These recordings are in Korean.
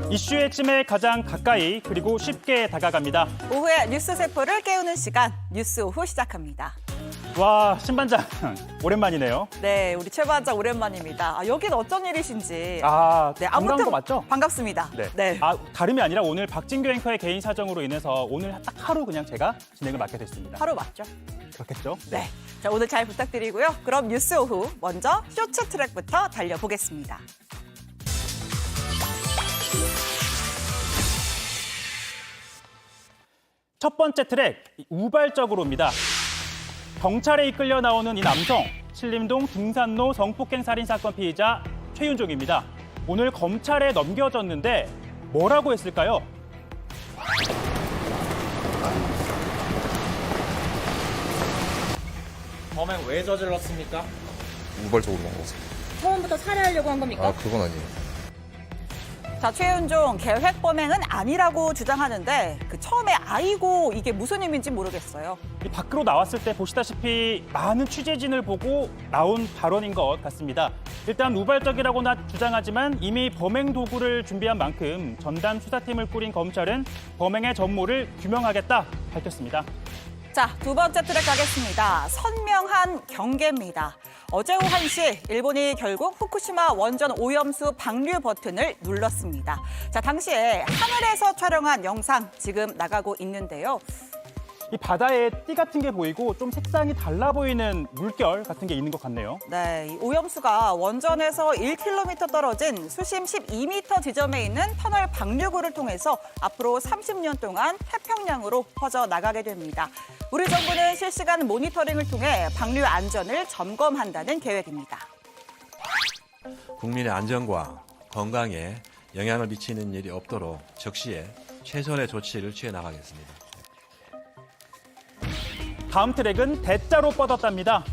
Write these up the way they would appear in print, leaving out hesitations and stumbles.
이슈의 핵심에 가장 가까이 그리고 쉽게 다가갑니다. 오후에 뉴스 세포를 깨우는 시간, 뉴스 오후 시작합니다. 와, 신반장 오랜만이네요. 네, 우리 최 반장 오랜만입니다. 여긴 어쩐 일이신지. 네, 아무튼 거 맞죠? 반갑습니다. 네. 다름이 아니라 오늘 박진규 앵커의 개인 사정으로 인해서 오늘 딱 하루 그냥 제가 진행을 맡게 됐습니다. 하루 맞죠? 그렇겠죠? 네. 자, 오늘 잘 부탁드리고요. 그럼 뉴스 오후 먼저 쇼츠 트랙부터 달려보겠습니다. 첫 번째 트랙, 우발적으로입니다. 경찰에 이끌려 나오는 이 남성, 신림동 등산로 성폭행 살인 사건 피의자 최윤종입니다. 오늘 검찰에 넘겨졌는데 뭐라고 했을까요? 범행 왜 저질렀습니까? 우발적으로 한 거죠. 처음부터 살해하려고 한 겁니까? 아, 그건 아니에요. 자, 최윤종 계획 범행은 아니라고 주장하는데 처음에 아이고 이게 무슨 의미인지 모르겠어요. 이 밖으로 나왔을 때 보시다시피 많은 취재진을 보고 나온 발언인 것 같습니다. 일단 우발적이라고나 주장하지만 이미 범행 도구를 준비한 만큼 전담 수사팀을 꾸린 검찰은 범행의 전모를 규명하겠다 밝혔습니다. 자, 두 번째 트랙 가겠습니다. 선명한 경계입니다. 어제 오후 1시 일본이 결국 후쿠시마 원전 오염수 방류 버튼을 눌렀습니다. 자, 당시에 하늘에서 촬영한 영상 지금 나가고 있는데요. 이 바다에 띠 같은 게 보이고 좀 색상이 달라 보이는 물결 같은 게 있는 것 같네요. 네, 이 오염수가 원전에서 1km 떨어진 수심 12m 지점에 있는 터널 방류구를 통해서 앞으로 30년 동안 태평양으로 퍼져나가게 됩니다. 우리 정부는 실시간 모니터링을 통해 방류 안전을 점검한다는 계획입니다. 국민의 안전과 건강에 영향을 미치는 일이 없도록 적시에 최선의 조치를 취해 나가겠습니다. 다음 트랙은 대자로 뻗었답니다.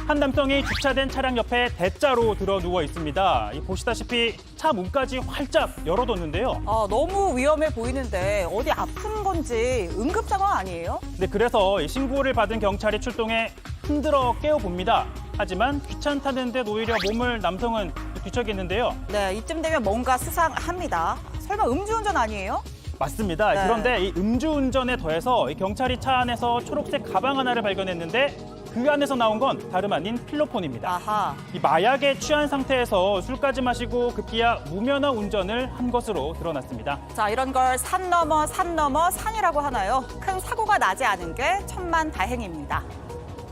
한 남성이 주차된 차량 옆에 대자로 들어 누워 있습니다. 보시다시피 차 문까지 활짝 열어뒀는데요. 너무 위험해 보이는데 어디 아픈 건지 응급 상황 아니에요? 네, 그래서 신고를 받은 경찰이 출동해 흔들어 깨워봅니다. 하지만 귀찮다는 듯 오히려 몸을 남성은 뒤척이는데요. 네, 이쯤 되면 뭔가 수상합니다. 설마 음주운전 아니에요? 맞습니다. 네. 그런데 이 음주운전에 더해서 이 경찰이 차 안에서 초록색 가방 하나를 발견했는데 그 안에서 나온 건 다름 아닌 필로폰입니다. 아하. 이 마약에 취한 상태에서 술까지 마시고 급기야 무면허 운전을 한 것으로 드러났습니다. 자, 이런 걸 산 넘어 산이라고 하나요? 큰 사고가 나지 않은 게 천만다행입니다.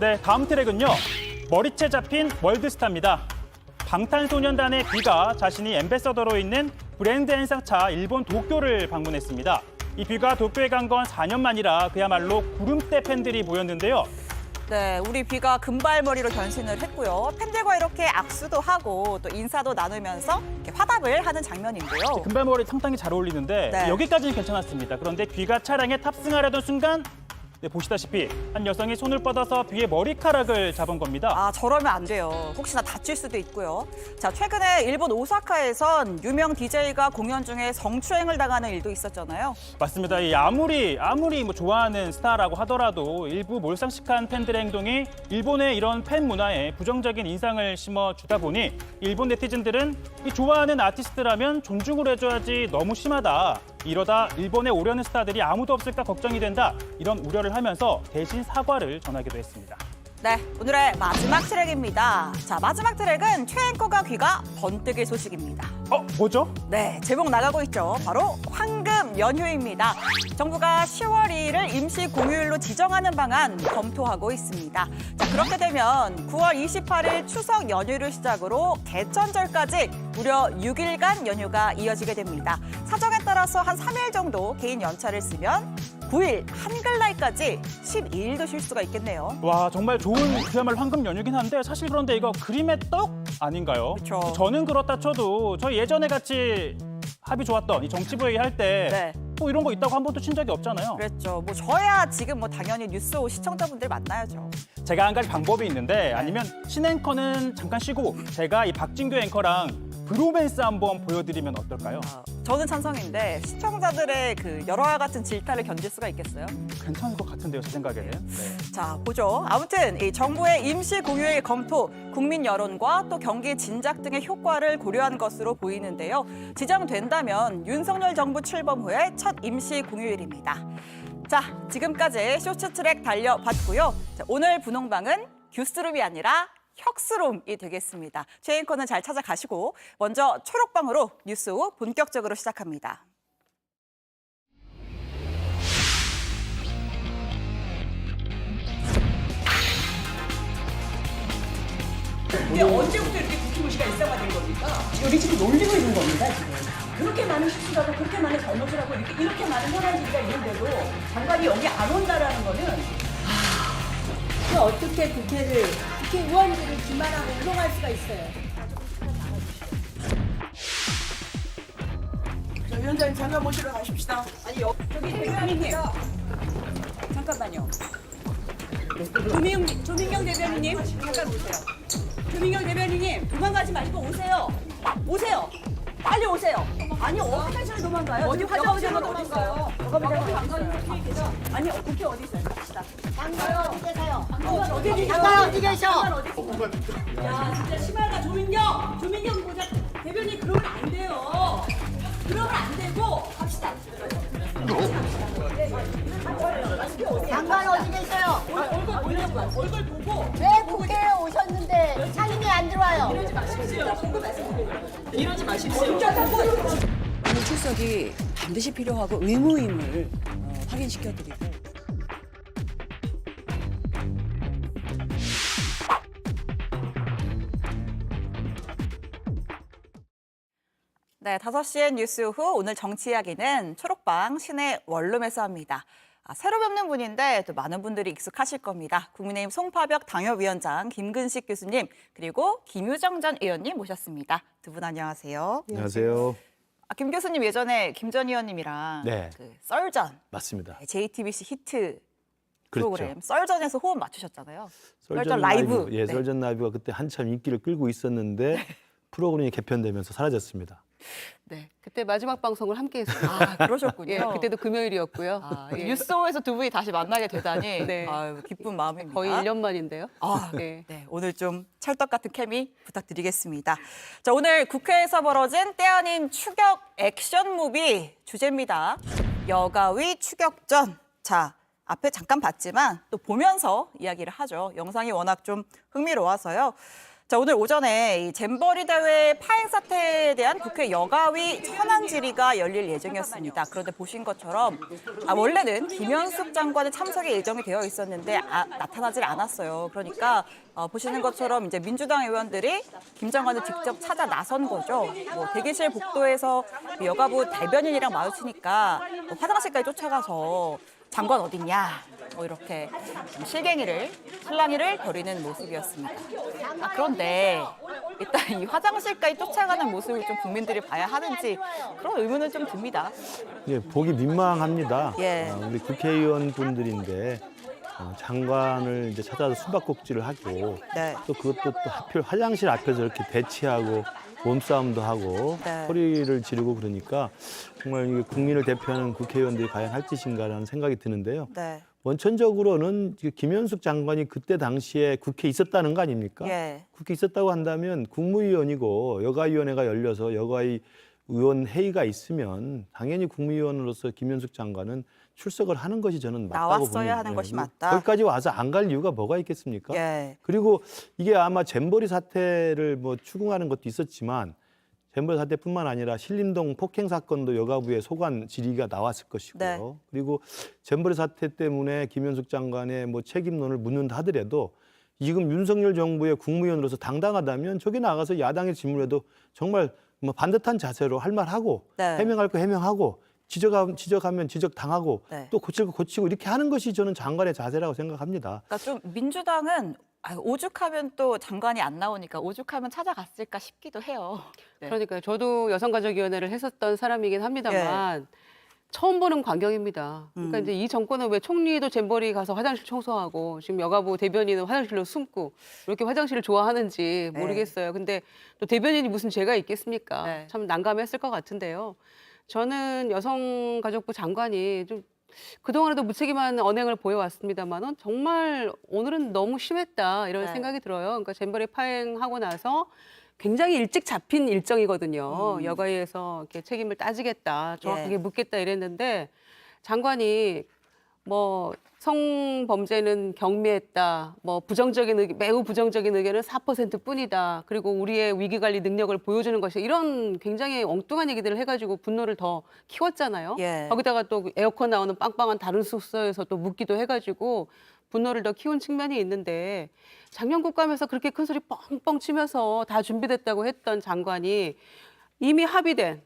네, 다음 트랙은요. 머리채 잡힌 월드스타입니다. 방탄소년단의 뷔가 자신이 앰베서더로 있는 브랜드 행사차 일본 도쿄를 방문했습니다. 이 뷔가 도쿄에 간 건 4년 만이라 그야말로 구름대 팬들이 모였는데요. 네, 우리 뷔가 금발머리로 변신을 했고요. 팬들과 이렇게 악수도 하고 또 인사도 나누면서 이렇게 화답을 하는 장면인데요. 금발머리 상당히 잘 어울리는데 네. 여기까지는 괜찮았습니다. 그런데 뷔가 차량에 탑승하려던 순간 네, 보시다시피 한 여성이 손을 뻗어서 뷔의 머리카락을 잡은 겁니다. 저러면 안 돼요. 혹시나 다칠 수도 있고요. 자, 최근에 일본 오사카에선 유명 DJ가 공연 중에 성추행을 당하는 일도 있었잖아요. 맞습니다. 이 아무리 뭐 좋아하는 스타라고 하더라도 일부 몰상식한 팬들의 행동이 일본의 이런 팬 문화에 부정적인 인상을 심어주다 보니 일본 네티즌들은 이 좋아하는 아티스트라면 존중을 해줘야지 너무 심하다. 이러다 일본에 오려는 스타들이 아무도 없을까 걱정이 된다. 이런 우려를 하면서 대신 사과를 전하기도 했습니다. 네, 오늘의 마지막 트랙입니다. 자, 마지막 트랙은 최 앵커가 귀가 번뜩일 소식입니다. 뭐죠? 네, 제목 나가고 있죠. 바로 황금 연휴입니다. 정부가 10월 2일을 임시 공휴일로 지정하는 방안 검토하고 있습니다. 자, 그렇게 되면 9월 28일 추석 연휴를 시작으로 개천절까지 무려 6일간 연휴가 이어지게 됩니다. 사정에 따라서 한 3일 정도 개인 연차를 쓰면 9일 한글날까지 12일도 쉴 수가 있겠네요. 와, 정말 좋은 그야말로 황금 연휴긴 한데 사실 그런데 이거 그림의 떡 아닌가요? 그렇죠. 저는 그렇다 쳐도 저 예전에 같이 합이 좋았던 이 정치부회의 할 때 네. 뭐 이런 거 있다고 한 번도 친 적이 없잖아요. 그랬죠. 뭐 저야 지금 뭐 당연히 뉴스오 시청자분들 만나야죠. 제가 한 가지 방법이 있는데 아니면 신앵커는 잠깐 쉬고 제가 이 박진규 앵커랑 브로맨스 한번 보여드리면 어떨까요? 저는 찬성인데 시청자들의 그 열화와 같은 질타를 견딜 수가 있겠어요? 괜찮을 것 같은데요, 제 생각에는. 네. 자, 보죠. 아무튼 이 정부의 임시 공휴일 검토, 국민 여론과 또 경기 진작 등의 효과를 고려한 것으로 보이는데요. 지정된다면 윤석열 정부 출범 후에 첫 임시 공휴일입니다. 자, 지금까지 쇼츠트랙 달려봤고요. 자, 오늘 분홍방은 규스룸이 아니라 혁스룸이 되겠습니다. 최 앵커는 잘 찾아가시고 먼저 초록방으로 뉴스 후 본격적으로 시작합니다. 근데 언제부터 이렇게 국회무시가 일상화된 겁니까? 여기 지금 놀리고 있는 겁니다, 지금. 그렇게 많은 실수를 하고 그렇게 많은 잘못을 하고 이렇게 많은 현안지가 있는데도 장관이 여기 안 온다라는 거는 어떻게 국회의원들을 기만하고 운동할 수가 있어요. 저 위원장님 잠깐 모시러 가십시다. 아니 저기 대변인님 잠깐만요. 조민경 대변인님 잠깐 오세요. 조민경 대변인님 도망가지 마시고 오세요. 오세요. 빨리 오세요. 아니 어디까지 도망가요? 어디 화장실로 도망가요? 아니 국회 어디 있어요? 갑시다. 장관 어디 계세요? 장관 어디 계셔? 야 진짜 심하다 조민경. 조민경 보자. 대변인 그러면 안 돼요. 그러면 안 되고 갑시다. 장관 어디 계세요? 얼굴 보려고요. 얼굴 보고 왜 국회에 오셨는데 상임위 안 들어와요? 이러지 마십시오. 오늘 출석이 반드시 필요하고 의무임을 확인시켜드리고 네, 5시엔 뉴스 후 오늘 정치 이야기는 초록방 신의 원룸에서 합니다. 새로 뵙는 분인데 또 많은 분들이 익숙하실 겁니다. 국민의힘 송파벽 당협위원장 김근식 교수님 그리고 김유정 전 의원님 모셨습니다. 두 분 안녕하세요. 안녕하세요. 김 교수님 예전에 김 전 의원님이랑 네. 그 썰전 맞습니다. JTBC 히트 그렇죠. 프로그램 썰전에서 호흡 맞추셨잖아요. 썰전 라이브. 예, 네. 썰전 라이브가 그때 한참 인기를 끌고 있었는데 프로그램이 개편되면서 사라졌습니다. 네. 그때 마지막 방송을 함께 했어요. 아, 그러셨군요. 예, 그때도 금요일이었고요. 예. 뉴스오에서 두 분이 다시 만나게 되다니 네. 아유, 기쁜 마음입니다. 거의 1년 만인데요. 아, 네. 네. 오늘 좀 찰떡 같은 케미 부탁드리겠습니다. 자, 오늘 국회에서 벌어진 때 아닌 추격 액션 무비 주제입니다. 여가위 추격전. 자, 앞에 잠깐 봤지만 또 보면서 이야기를 하죠. 영상이 워낙 좀 흥미로워서요. 자, 오늘 오전에 이 잼버리 대회 파행 사태에 대한 국회 여가위 현안 질의가 열릴 예정이었습니다. 그런데 보신 것처럼 원래는 김현숙 장관의 참석이 예정이 되어 있었는데 나타나질 않았어요. 그러니까 보시는 것처럼 이제 민주당 의원들이 김 장관을 직접 찾아 나선 거죠. 뭐 대기실 복도에서 여가부 대변인이랑 마주치니까 화장실까지 쫓아가서 장관 어딨냐 뭐 이렇게 좀 실랑이를 벌이는 모습이었습니다. 그런데 일단 이 화장실까지 쫓아가는 모습을 좀 국민들이 봐야 하는지 그런 의문은 좀 듭니다. 예, 보기 민망합니다. 예. 우리 국회의원 분들인데 장관을 이제 찾아서 숨바꼭질을 하고 네. 또 그것도 또 하필 화장실 앞에서 이렇게 대치하고 몸싸움도 하고 네. 소리를 지르고 그러니까 정말 이게 국민을 대표하는 국회의원들이 과연 할 짓인가라는 생각이 드는데요. 네. 원천적으로는 김현숙 장관이 그때 당시에 국회에 있었다는 거 아닙니까? 예. 국회에 있었다고 한다면 국무위원이고 여가위원회가 열려서 여가위 의원 회의가 있으면 당연히 국무위원으로서 김현숙 장관은 출석을 하는 것이 저는 맞다고 봅니다. 나왔어야 하는 것이 맞다. 거기까지 와서 안 갈 이유가 뭐가 있겠습니까? 예. 그리고 이게 아마 잼버리 사태를 뭐 추궁하는 것도 있었지만 잼버리 사태뿐만 아니라 신림동 폭행 사건도 여가부의 소관 질의가 나왔을 것이고요. 네. 그리고 잼버리 사태 때문에 김현숙 장관의 뭐 책임론을 묻는다 하더라도 지금 윤석열 정부의 국무위원으로서 당당하다면 저기 나가서 야당의 질문에도 정말 뭐 반듯한 자세로 할 말하고 네. 해명할 거 해명하고 지적하면 지적당하고 네. 또 고칠 거 고치고 이렇게 하는 것이 저는 장관의 자세라고 생각합니다. 그러니까 좀 민주당은 오죽하면 또 장관이 안 나오니까 오죽하면 찾아갔을까 싶기도 해요. 네. 그러니까요. 저도 여성가족위원회를 했었던 사람이긴 합니다만 처음 보는 광경입니다. 그러니까 이제 이 정권은 왜 총리도 잼버리 가서 화장실 청소하고 지금 여가부 대변인은 화장실로 숨고 이렇게 화장실을 좋아하는지 모르겠어요. 근데 또 대변인이 무슨 죄가 있겠습니까? 네. 참 난감했을 것 같은데요. 저는 여성가족부 장관이 좀 그동안에도 무책임한 언행을 보여왔습니다만은 정말 오늘은 너무 심했다 이런 네. 생각이 들어요. 그러니까 잼버리 파행하고 나서 굉장히 일찍 잡힌 일정이거든요. 여가위에서 이렇게 책임을 따지겠다, 정확하게 예. 묻겠다 이랬는데 장관이 뭐 성범죄는 경미했다, 뭐 매우 부정적인 의견은 4%뿐이다. 그리고 우리의 위기관리 능력을 보여주는 것이 이런 굉장히 엉뚱한 얘기들을 해가지고 분노를 더 키웠잖아요. 예. 거기다가 또 에어컨 나오는 빵빵한 다른 숙소에서 또 묻기도 해가지고 분노를 더 키운 측면이 있는데 작년 국감에서 그렇게 큰 소리 뻥뻥 치면서 다 준비됐다고 했던 장관이 이미 합의된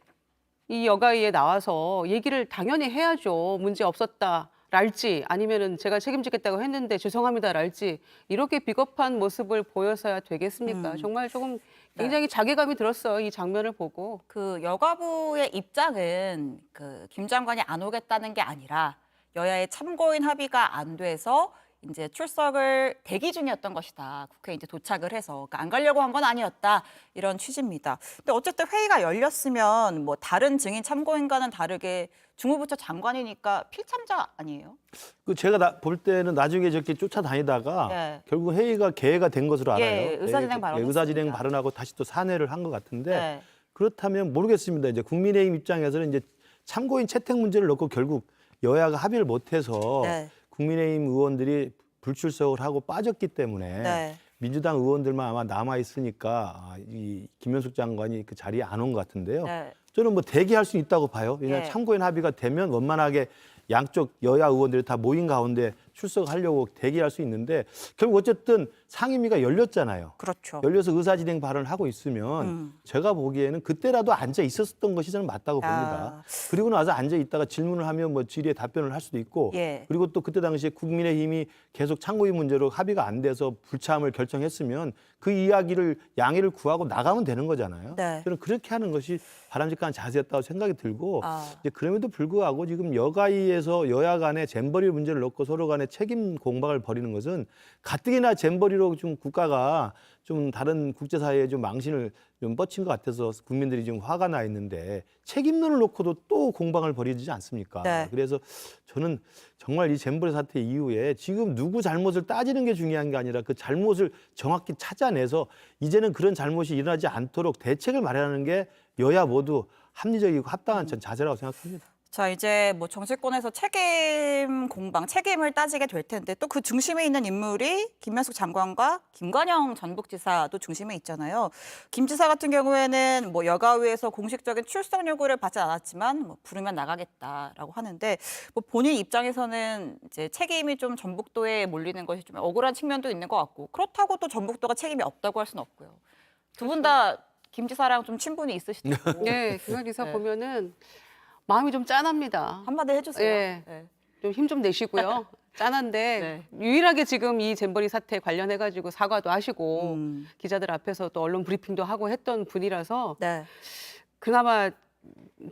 이 여가위에 나와서 얘기를 당연히 해야죠. 문제 없었다. 랄지 아니면은 제가 책임지겠다고 했는데 죄송합니다 랄지 이렇게 비겁한 모습을 보여서야 되겠습니까? 정말 조금 굉장히 자괴감이 들었어요. 이 장면을 보고. 그 여가부의 입장은 그 김 장관이 안 오겠다는 게 아니라 여야의 참고인 합의가 안 돼서 이제 출석을 대기 중이었던 것이다. 국회에 이제 도착을 해서 그러니까 안 가려고 한 건 아니었다. 이런 취지입니다. 근데 어쨌든 회의가 열렸으면 뭐 다른 증인 참고인과는 다르게 주무부처 장관이니까 필참자 아니에요? 그 제가 볼 때는 나중에 저렇게 쫓아다니다가 예. 결국 회의가 개회가 된 것으로 알아요. 예, 의사진행 발언 의사진행 했습니다. 발언하고 다시 또 산회를 한 것 같은데 네. 그렇다면 모르겠습니다. 이제 국민의힘 입장에서는 이제 참고인 채택 문제를 놓고 결국 여야가 합의를 못해서 네. 국민의힘 의원들이 불출석을 하고 빠졌기 때문에 네. 민주당 의원들만 아마 남아 있으니까 이 김현숙 장관이 그 자리에 안 온 것 같은데요. 네. 저는 뭐 대기할 수 있다고 봐요. 왜냐하면 예. 참고인 합의가 되면 원만하게 양쪽 여야 의원들이 다 모인 가운데 출석하려고 대기할 수 있는데 결국 어쨌든 상임위가 열렸잖아요. 그렇죠. 열려서 의사진행 발언을 하고 있으면 제가 보기에는 그때라도 앉아 있었던 것이 저는 맞다고 봅니다. 그리고 나서 앉아 있다가 질문을 하면 뭐 질의에 답변을 할 수도 있고 예. 그리고 또 그때 당시에 국민의힘이 계속 참고인 문제로 합의가 안 돼서 불참을 결정했으면 그 이야기를 양해를 구하고 나가면 되는 거잖아요. 네. 저는 그렇게 하는 것이 바람직한 자세였다고 생각이 들고 아. 이제 그럼에도 불구하고 지금 여가위에서 여야 간에 잼버리 문제를 놓고 서로 간에 책임 공방을 벌이는 것은 가뜩이나 잼버리로 좀 국가가 좀 다른 국제사회에 좀 망신을 좀 뻗친 것 같아서 국민들이 지금 화가 나 있는데 책임론을 놓고도 또 공방을 벌이지 않습니까? 네. 그래서 저는 정말 이 잼버리 사태 이후에 지금 누구 잘못을 따지는 게 중요한 게 아니라 그 잘못을 정확히 찾아내서 이제는 그런 잘못이 일어나지 않도록 대책을 마련하는 게 여야 모두 합리적이고 합당한 전 자세라고 생각합니다. 자, 이제 뭐 정치권에서 책임 공방, 책임을 따지게 될 텐데 또 그 중심에 있는 인물이 김현숙 장관과 김관영 전북지사도 중심에 있잖아요. 김 지사 같은 경우에는 뭐 여가위에서 공식적인 출석 요구를 받지 않았지만 뭐 부르면 나가겠다라고 하는데 뭐 본인 입장에서는 이제 책임이 좀 전북도에 몰리는 것이 좀 억울한 측면도 있는 것 같고 그렇다고 또 전북도가 책임이 없다고 할 수는 없고요. 두 분 다 김 지사랑 좀 친분이 있으시다고. 네, 김관 지사 네. 보면은 마음이 좀 짠합니다. 한마디 해주세요. 예. 네. 좀 힘 좀 내시고요. 짠한데 유일하게 지금 이 잼버리 사태 관련해가지고 사과도 하시고 기자들 앞에서 또 언론 브리핑도 하고 했던 분이라서 네. 그나마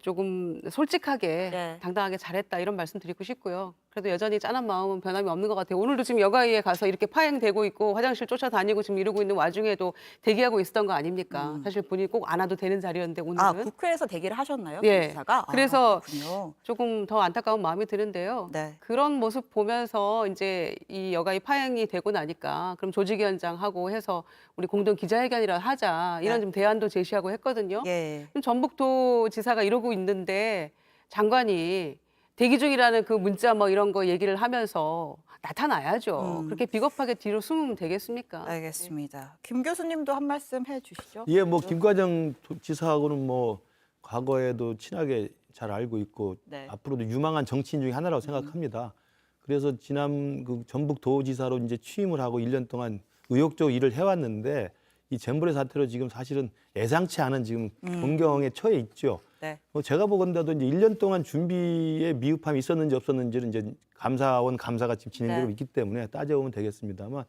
조금 솔직하게 네. 당당하게 잘했다 이런 말씀 드리고 싶고요. 그래도 여전히 짠한 마음은 변함이 없는 것 같아요. 오늘도 지금 여가위에 가서 이렇게 파행되고 있고 화장실 쫓아다니고 지금 이러고 있는 와중에도 대기하고 있었던 거 아닙니까? 사실 본인이 꼭 안 와도 되는 자리였는데 오늘은. 아, 국회에서 대기를 하셨나요? 예. 김 지사가? 그래서 그렇군요. 조금 더 안타까운 마음이 드는데요. 네. 그런 모습 보면서 이제 이 여가위 파행이 되고 나니까 그럼 조직위원장하고 해서 우리 공동 기자회견이라 하자 이런 네. 좀 대안도 제시하고 했거든요. 예. 그럼 전북도 지사가 이러고 있는데 장관이 대기 중이라는 그 문자 뭐 이런 거 얘기를 하면서 나타나야죠. 그렇게 비겁하게 뒤로 숨으면 되겠습니까? 알겠습니다. 김 교수님도 한 말씀 해주시죠. 예, 뭐 김과정 지사하고는 뭐 과거에도 친하게 잘 알고 있고 네. 앞으로도 유망한 정치인 중에 하나라고 생각합니다. 그래서 지난 그 전북도지사로 이제 취임을 하고 1년 동안 의욕적으로 일을 해왔는데 이 잼버리 사태로 지금 사실은 예상치 않은 지금 곤경에 처해 있죠. 네. 뭐 제가 보건대도 이제 1년 동안 준비에 미흡함이 있었는지 없었는지를 이제 감사원 감사가 지금 진행되고 네. 있기 때문에 따져보면 되겠습니다만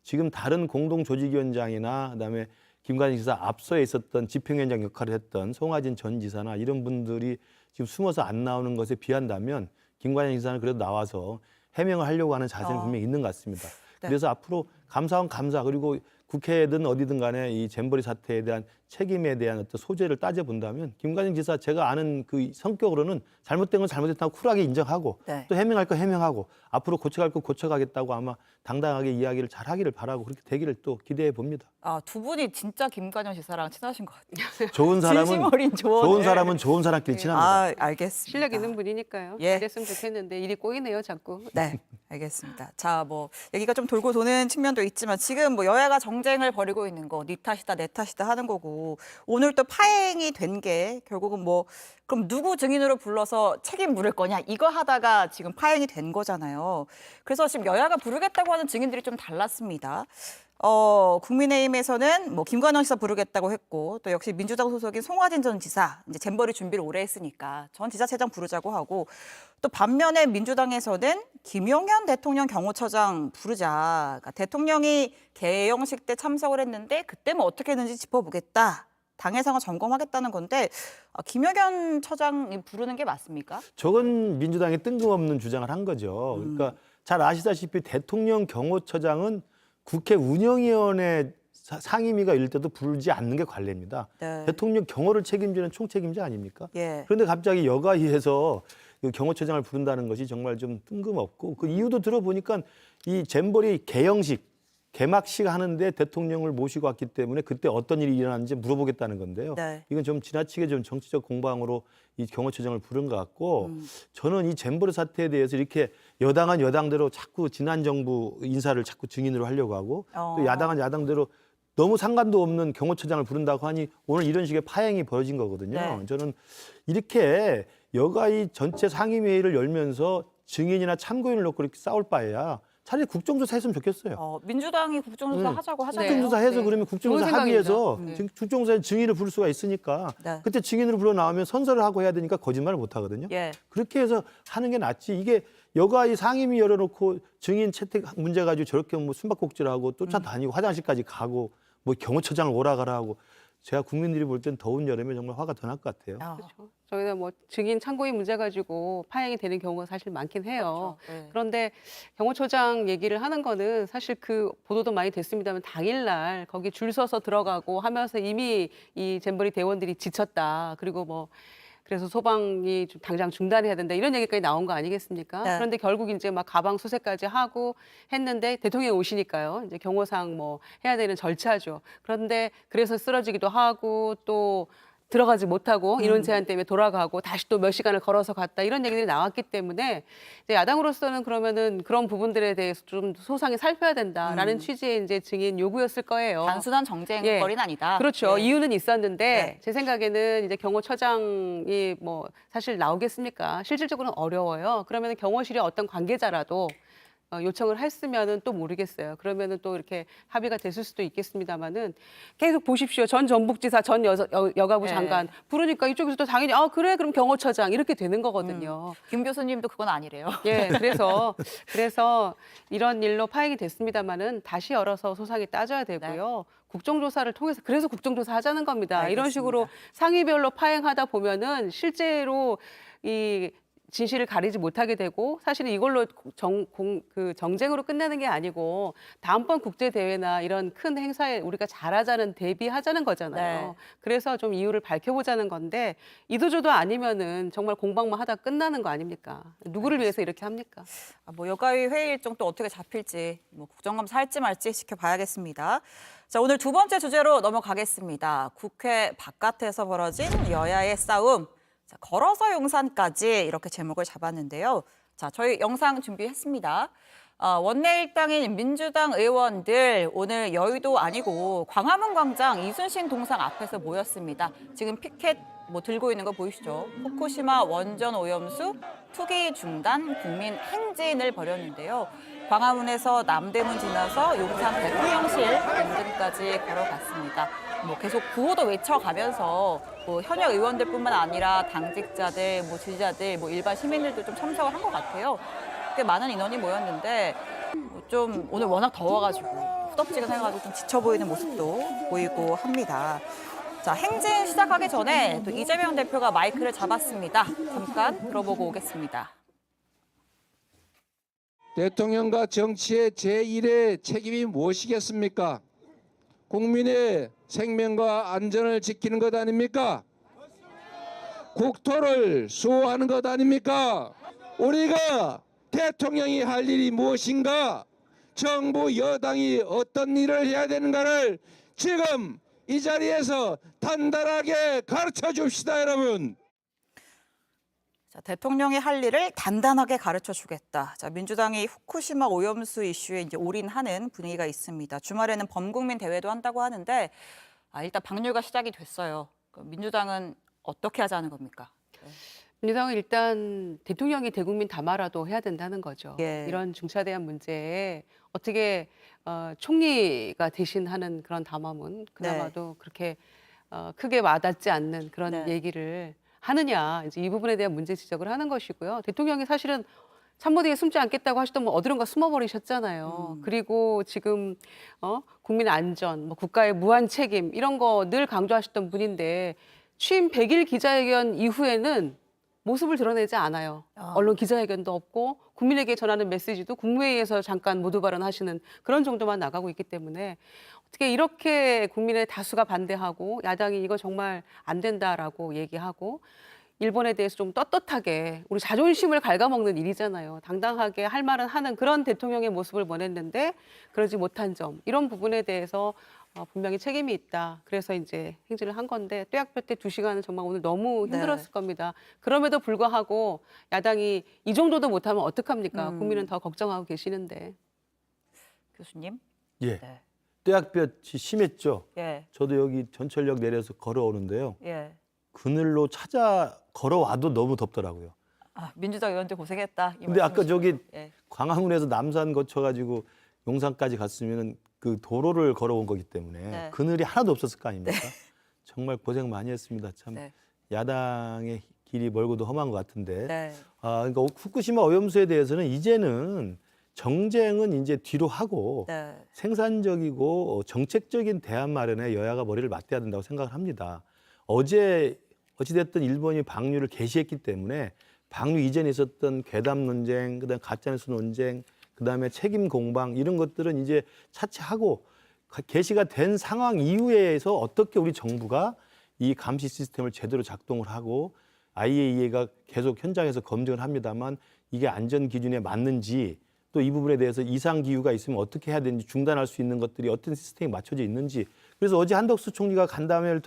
지금 다른 공동조직위원장이나 그다음에 김관영 지사 앞서에 있었던 집행위원장 역할을 했던 송하진 전 지사나 이런 분들이 지금 숨어서 안 나오는 것에 비한다면 김관영 지사는 그래도 나와서 해명을 하려고 하는 자세는 분명히 있는 것 같습니다. 네. 그래서 앞으로 감사원 감사 그리고 국회든 어디든 간에 이 잼버리 사태에 대한 책임에 대한 어떤 소재를 따져본다면 김관영 지사 제가 아는 그 성격으로는 잘못된 건 잘못됐다고 쿨하게 인정하고 네. 또 해명할 거 해명하고 앞으로 고쳐갈 거 고쳐가겠다고 아마 당당하게 이야기를 잘하기를 바라고 그렇게 되기를 또 기대해 봅니다. 아, 두 분이 진짜 김관영 지사랑 친하신 것 같아요. 좋은 사람은 진심 어린 조언을. 좋은 사람은 좋은 사람끼리 친합니다. 아, 알겠습니다. 실력 있는 분이니까요. 예. 그랬으면 좋겠는데 일이 꼬이네요, 자꾸. 네, 알겠습니다. 자, 뭐 얘기가 좀 돌고 도는 측면도 있지만 지금 뭐 여야가 정쟁을 벌이고 있는 거, 네 탓이다, 내 탓이다 하는 거고 오늘 또 파행이 된 게 결국은 뭐 그럼 누구 증인으로 불러서 책임 물을 거냐 이거 하다가 지금 파행이 된 거잖아요. 그래서 지금 여야가 부르겠다고 하는 증인들이 좀 달랐습니다. 국민의힘에서는 뭐 김관영 지사 부르겠다고 했고 또 역시 민주당 소속인 송화진 전 지사 이제 잼버리 준비를 오래 했으니까 전 지자체장 부르자고 하고 또 반면에 민주당에서는 김용현 대통령 경호처장 부르자. 그러니까 대통령이 개영식 때 참석을 했는데 그때 뭐 어떻게 했는지 짚어보겠다. 당의 상황 점검하겠다는 건데 김용현 처장이 부르는 게 맞습니까? 저건 민주당이 뜬금없는 주장을 한 거죠. 그러니까 잘 아시다시피 대통령 경호처장은 국회 운영위원회 상임위가 이럴 때도 부르지 않는 게 관례입니다. 네. 대통령 경호를 책임지는 총책임자 아닙니까? 예. 그런데 갑자기 여가위에서 그 경호처장을 부른다는 것이 정말 좀 뜬금없고 그 이유도 들어보니까 이 잼버리 개막식 하는데 대통령을 모시고 왔기 때문에 그때 어떤 일이 일어났는지 물어보겠다는 건데요. 네. 이건 좀 지나치게 좀 정치적 공방으로 이 경호처장을 부른 것 같고 저는 이 잼버리 사태에 대해서 이렇게 여당은 여당대로 자꾸 지난 정부 인사를 자꾸 증인으로 하려고 하고 또 야당은 야당대로 너무 상관도 없는 경호처장을 부른다고 하니 오늘 이런 식의 파행이 벌어진 거거든요. 네. 저는 이렇게 여가위 전체 상임회의를 열면서 증인이나 참고인을 놓고 이렇게 싸울 바에야 차라리 국정조사 했으면 좋겠어요. 민주당이 국정조사 하자고 하잖아요. 국정조사 해서 네. 그러면 국정조사 좋은 합의해서 생각입니다. 국정조사에 증인을 부를 수가 있으니까 네. 그때 증인으로 불러 나오면 선서를 하고 해야 되니까 거짓말을 못 하거든요. 예. 그렇게 해서 하는 게 낫지. 이게 여가위 상임위 열어놓고 증인 채택 문제 가지고 저렇게 뭐 숨바꼭질하고 쫓아다니고 화장실까지 가고 뭐 경호처장을 오라가라 하고 제가 국민들이 볼 땐 더운 여름에 정말 화가 더 날 것 같아요. 그렇죠. 저희는 뭐 증인 참고인 문제 가지고 파행이 되는 경우가 사실 많긴 해요. 그렇죠. 네. 그런데 경호처장 얘기를 하는 거는 사실 그 보도도 많이 됐습니다만 당일날 거기 줄 서서 들어가고 하면서 이미 이 잼버리 대원들이 지쳤다. 그리고 뭐 그래서 소방이 좀 당장 중단해야 된다 이런 얘기까지 나온 거 아니겠습니까? 네. 그런데 결국 이제 막 가방 수색까지 하고 했는데 대통령이 오시니까요. 이제 경호상 뭐 해야 되는 절차죠. 그런데 그래서 쓰러지기도 하고 또 들어가지 못하고 인원 제한 때문에 돌아가고 다시 또 몇 시간을 걸어서 갔다 이런 얘기들이 나왔기 때문에 이제 야당으로서는 그러면은 그런 부분들에 대해서 좀 소상히 살펴야 된다라는 취지의 이제 증인 요구였을 거예요. 단순한 정쟁거리는 아니다. 그렇죠. 예. 이유는 있었는데 네. 제 생각에는 이제 경호처장이 뭐 사실 나오겠습니까? 실질적으로는 어려워요. 그러면 경호실의 어떤 관계자라도 요청을 했으면은 또 모르겠어요. 그러면은 또 이렇게 합의가 됐을 수도 있겠습니다만은 계속 보십시오. 전 전북지사, 전 여가부 네. 장관 부르니까 이쪽에서 또 당연히 그래 그럼 경호처장 이렇게 되는 거거든요. 김 교수님도 그건 아니래요. 예, 그래서 이런 일로 파행이 됐습니다만은 다시 열어서 소상히 따져야 되고요. 국정조사를 통해서 그래서 국정조사 하자는 겁니다. 알겠습니다. 이런 식으로 상위별로 파행하다 보면은 실제로 이 진실을 가리지 못하게 되고 사실은 이걸로 정쟁으로 끝내는 게 아니고 다음번 국제 대회나 이런 큰 행사에 우리가 잘하자는 대비하자는 거잖아요. 네. 그래서 좀 이유를 밝혀보자는 건데 이도저도 아니면은 정말 공방만 하다 끝나는 거 아닙니까? 누구를 위해서 이렇게 합니까? 뭐 여가위 회의 일정 또 어떻게 잡힐지 뭐 국정감사 할지 말지 지켜봐야겠습니다. 자, 오늘 두 번째 주제로 넘어가겠습니다. 국회 바깥에서 벌어진 여야의 싸움. 자, 걸어서 용산까지 이렇게 제목을 잡았는데요. 자, 저희 영상 준비했습니다. 원내 일당인 민주당 의원들 오늘 여의도 아니고 광화문 광장 이순신 동상 앞에서 모였습니다. 지금 피켓 들고 있는 거 보이시죠? 후쿠시마 원전 오염수 투기 중단 국민 행진을 벌였는데요. 광화문에서 남대문 지나서 용산 대통령실 인근까지 걸어갔습니다. 계속 구호도 외쳐가면서 현역 의원들뿐만 아니라 당직자들, 지지자들, 일반 시민들도 좀 참석을 한 것 같아요. 꽤 많은 인원이 모였는데 좀 오늘 워낙 더워가지고 후덥지근해가지고 좀 지쳐 보이는 모습도 보이고 합니다. 자, 행진 시작하기 전에 또 이재명 대표가 마이크를 잡았습니다. 잠깐 들어보고 오겠습니다. 대통령과 정치의 제1의 책임이 무엇이겠습니까? 국민의 생명과 안전을 지키는 것 아닙니까? 국토를 수호하는 것 아닙니까? 우리가 대통령이 할 일이 무엇인가? 정부 여당이 어떤 일을 해야 되는가를 지금 이 자리에서 단단하게 가르쳐 줍시다, 여러분. 자, 대통령이 할 일을 단단하게 가르쳐 주겠다. 자, 민주당이 후쿠시마 오염수 이슈에 이제 올인하는 분위기가 있습니다. 주말에는 범국민 대회도 한다고 하는데 일단 방류가 시작이 됐어요. 그럼 민주당은 어떻게 하자는 겁니까? 민주당은 일단 대통령이 대국민 담화라도 해야 된다는 거죠. 예. 이런 중차대한 문제에 어떻게 총리가 대신하는 그런 담화문 그나마도 그렇게 크게 와닿지 않는 그런 네. 얘기를 하느냐, 이제 이 부분에 대한 문제 지적을 하는 것이고요. 대통령이 사실은 참모디에 숨지 않겠다고 하시던 뭐 어디론가 숨어버리셨잖아요. 그리고 지금 국민 안전, 뭐 국가의 무한 책임 이런 거 늘 강조하셨던 분인데 취임 100일 기자회견 이후에는 모습을 드러내지 않아요. 언론 기자회견도 없고 국민에게 전하는 메시지도 국무회의에서 잠깐 모두 발언하시는 그런 정도만 나가고 있기 때문에 어떻게 이렇게 국민의 다수가 반대하고 야당이 이거 정말 안 된다라고 얘기하고 일본에 대해서 좀 떳떳하게 우리 자존심을 갉아먹는 일이잖아요. 당당하게 할 말은 하는 그런 대통령의 모습을 원했는데 그러지 못한 점 이런 부분에 대해서 분명히 책임이 있다. 그래서 이제 행진을 한 건데 떼학볕 때 2시간은 정말 오늘 너무 힘들었을 겁니다. 그럼에도 불구하고 야당이 이 정도도 못하면 어떡합니까? 국민은 더 걱정하고 계시는데. 교수님? 예. 네. 떼약볕이 심했죠. 예. 저도 여기 전철역 내려서 걸어오는데요. 예. 그늘로 찾아 걸어와도 너무 덥더라고요. 민주당 의원들 고생했다. 이 근데 아까 저기 예. 광화문에서 남산 거쳐가지고 용산까지 갔으면 그 도로를 걸어온 거기 때문에 네. 그늘이 하나도 없었을 거 아닙니까? 정말 고생 많이 했습니다. 참 네. 야당의 길이 멀고도 험한 것 같은데. 네. 그러니까 후쿠시마 오염수에 대해서는 이제는 정쟁은 이제 뒤로 하고 네. 생산적이고 정책적인 대안 마련에 여야가 머리를 맞대야 된다고 생각을 합니다. 어제 어찌됐든 일본이 방류를 개시했기 때문에 방류 이전에 있었던 괴담 논쟁, 그다음 가짜뉴스 논쟁, 그다음에 책임 공방 이런 것들은 이제 차치하고 개시가 된 상황 이후에서 어떻게 우리 정부가 이 감시 시스템을 제대로 작동을 하고 IAEA가 계속 현장에서 검증을 합니다만 이게 안전 기준에 맞는지 또 이 부분에 대해서 이상 기후가 있으면 어떻게 해야 되는지 중단할 수 있는 것들이 어떤 시스템이 맞춰져 있는지 그래서 어제 한덕수 총리가 간담회를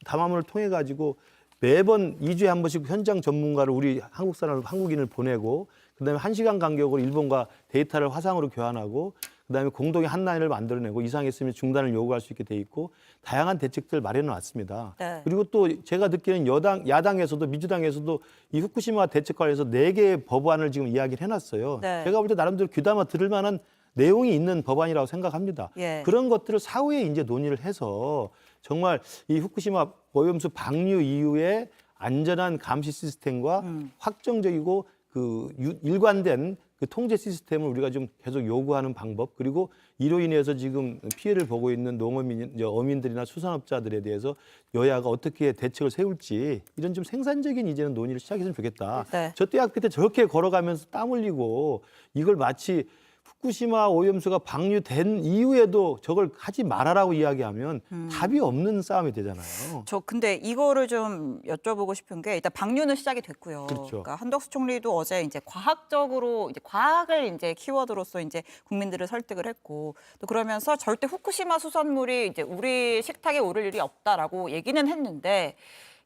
담화문을 통해 가지고 매번 2주에 한 번씩 현장 전문가를 우리 한국 사람을 한국인을 보내고 그다음에 1시간 간격으로 일본과 데이터를 화상으로 교환하고 그다음에 공동의 한 라인을 만들어내고 이상했으면 중단을 요구할 수 있게 돼 있고 다양한 대책들 마련해 왔습니다. 네. 그리고 또 제가 듣기에는 야당에서도 민주당에서도 이 후쿠시마 대책 관련해서 4개의 법안을 지금 이야기를 해놨어요. 네. 제가 볼 때 나름대로 귀담아 들을 만한 내용이 있는 법안이라고 생각합니다. 예. 그런 것들을 사후에 이제 논의를 해서 정말 이 후쿠시마 오염수 방류 이후에 안전한 감시 시스템과 확정적이고 그 일관된 그 통제 시스템을 우리가 좀 계속 요구하는 방법 그리고 이로 인해서 지금 피해를 보고 있는 농어민, 어민들이나 수산업자들에 대해서 여야가 어떻게 대책을 세울지 이런 좀 생산적인 이제는 논의를 시작했으면 좋겠다. 네. 저 대학교 때 저렇게 걸어가면서 땀 흘리고 이걸 마치 후쿠시마 오염수가 방류된 이후에도 저걸 하지 말아라고 이야기하면 답이 없는 싸움이 되잖아요. 저 근데 이거를 좀 여쭤보고 싶은 게 일단 방류는 시작이 됐고요. 그렇죠. 그러니까 한덕수 총리도 어제 이제 과학적으로 이제 과학을 이제 키워드로서 이제 국민들을 설득을 했고 또 그러면서 절대 후쿠시마 수산물이 이제 우리 식탁에 오를 일이 없다라고 얘기는 했는데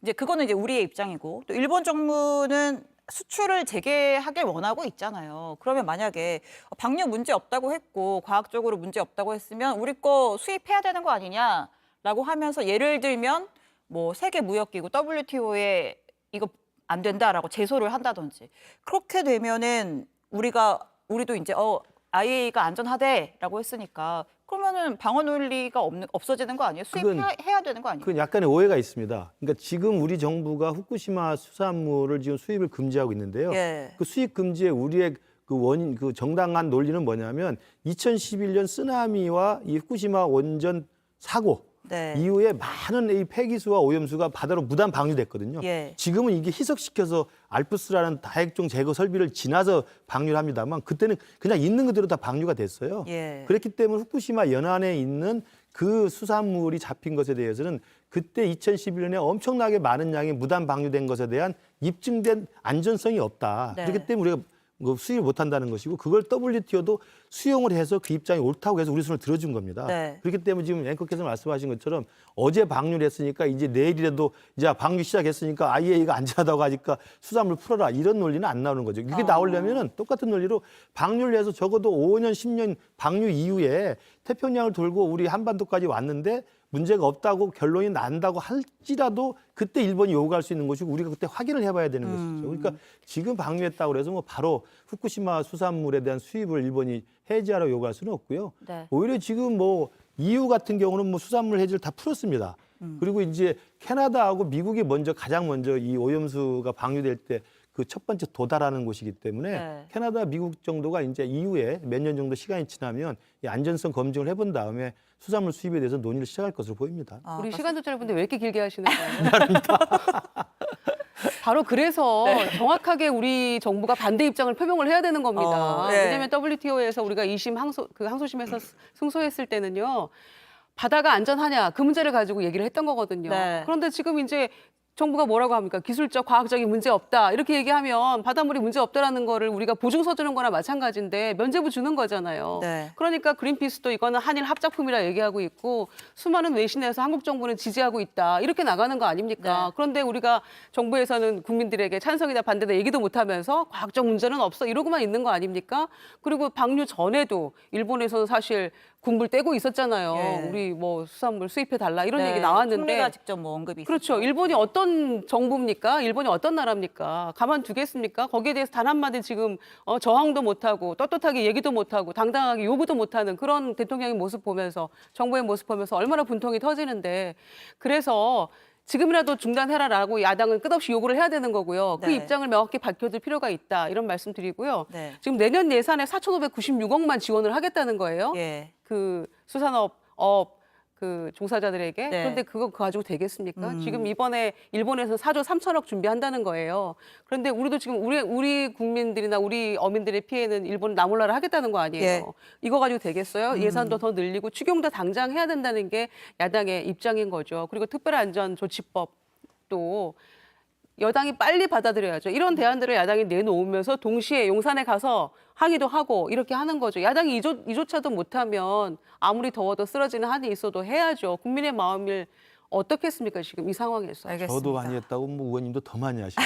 이제 그거는 이제 우리의 입장이고 또 일본 정부는 수출을 재개하길 원하고 있잖아요. 그러면 만약에 방류 문제 없다고 했고 과학적으로 문제 없다고 했으면 우리 거 수입해야 되는 거 아니냐라고 하면서 예를 들면 뭐 세계 무역기구 WTO에 이거 안 된다라고 제소를 한다든지 그렇게 되면은 우리도 이제 IAEA가 안전하대라고 했으니까 그러면은 방어 논리가 없어지는 거 아니에요? 수입해야 되는 거 아니에요? 그건 약간의 오해가 있습니다. 그러니까 지금 우리 정부가 후쿠시마 수산물을 지금 수입을 금지하고 있는데요. 예. 그 수입 금지의 우리의 그 원인, 그 정당한 논리는 뭐냐면 2011년 쓰나미와 이 후쿠시마 원전 사고 네. 이후에 많은 이 폐기수와 오염수가 바다로 무단 방류됐거든요. 예. 지금은 이게 희석시켜서 알프스라는 다핵종 제거 설비를 지나서 방류를 합니다만 그때는 그냥 있는 그대로 다 방류가 됐어요. 예. 그렇기 때문에 후쿠시마 연안에 있는 그 수산물이 잡힌 것에 대해서는 그때 2011년에 엄청나게 많은 양이 무단 방류된 것에 대한 입증된 안전성이 없다. 네. 그렇기 때문에 우리가 수입을 못한다는 것이고 그걸 WTO도 수용을 해서 그 입장이 옳다고 해서 우리 손을 들어준 겁니다. 네. 그렇기 때문에 지금 앵커께서 말씀하신 것처럼 어제 방류를 했으니까 이제 내일이라도 이제 방류 시작했으니까 IAEA가 안전하다고 하니까 수산물 풀어라 이런 논리는 안 나오는 거죠. 이게 나오려면은 똑같은 논리로 방류를 해서 적어도 5년, 10년 방류 이후에 태평양을 돌고 우리 한반도까지 왔는데 문제가 없다고 결론이 난다고 할지라도 그때 일본이 요구할 수 있는 것이고 우리가 그때 확인을 해봐야 되는 것이죠. 그러니까 지금 방류했다고 해서 뭐 바로 후쿠시마 수산물에 대한 수입을 일본이 해지하라고 요구할 수는 없고요. 네. 오히려 지금 뭐 EU 같은 경우는 뭐 수산물 해지를 다 풀었습니다. 그리고 이제 캐나다하고 미국이 가장 먼저 이 오염수가 방류될 때 그 첫 번째 도달하는 곳이기 때문에 네. 캐나다, 미국 정도가 이제 이후에 몇 년 정도 시간이 지나면 이 안전성 검증을 해본 다음에 수산물 수입에 대해서 논의를 시작할 것으로 보입니다. 우리 시간도 짧은데 왜 이렇게 길게 하시는 거예요? 바로 그래서 정확하게 우리 정부가 반대 입장을 표명을 해야 되는 겁니다. 네. 왜냐하면 WTO에서 우리가 2심 항소심에서 승소했을 때는요. 바다가 안전하냐 그 문제를 가지고 얘기를 했던 거거든요. 네. 그런데 지금 이제 정부가 뭐라고 합니까? 기술적, 과학적인 문제 없다. 이렇게 얘기하면 바닷물이 문제 없다라는 거를 우리가 보증서 주는 거나 마찬가지인데 면죄부 주는 거잖아요. 네. 그러니까 그린피스도 이거는 한일 합작품이라 얘기하고 있고 수많은 외신에서 한국 정부는 지지하고 있다. 이렇게 나가는 거 아닙니까? 네. 그런데 우리가 정부에서는 국민들에게 찬성이다 반대다 얘기도 못하면서 과학적 문제는 없어 이러고만 있는 거 아닙니까? 그리고 방류 전에도 일본에서는 사실 군불 떼고 있었잖아요. 예. 우리 뭐 수산물 수입해 달라 이런 네. 얘기 나왔는데 총리가 직접 뭐 언급이 그렇죠. 있었죠. 일본이 어떤 정부입니까? 일본이 어떤 나라입니까? 가만두겠습니까? 거기에 대해서 단 한마디 지금 저항도 못하고 떳떳하게 얘기도 못하고 당당하게 요구도 못하는 그런 대통령의 모습 보면서 정부의 모습 보면서 얼마나 분통이 터지는데 그래서 지금이라도 중단해라라고 야당은 끝없이 요구를 해야 되는 거고요. 그 네. 입장을 명확히 밝혀줄 필요가 있다. 이런 말씀 드리고요. 네. 지금 내년 예산에 4,596억만 지원을 하겠다는 거예요. 예. 그 수산업 그 종사자들에게 네. 그런데 그거 가지고 되겠습니까? 지금 이번에 일본에서 4조 3천억 준비한다는 거예요. 그런데 우리도 지금 우리 국민들이나 우리 어민들의 피해는 일본 나몰라라 하겠다는 거 아니에요. 예. 이거 가지고 되겠어요? 예산도 더 늘리고 추경도 당장 해야 된다는 게 야당의 입장인 거죠. 그리고 특별안전조치법도 여당이 빨리 받아들여야죠. 이런 대안들을 야당이 내놓으면서 동시에 용산에 가서 항의도 하고 이렇게 하는 거죠. 야당이 이조차도 못하면 아무리 더워도 쓰러지는 한이 있어도 해야죠. 국민의 마음을 어떻겠습니까 지금 이 상황에서. 알겠습니다. 저도 많이 했다고 뭐 의원님도 더 많이 하시고.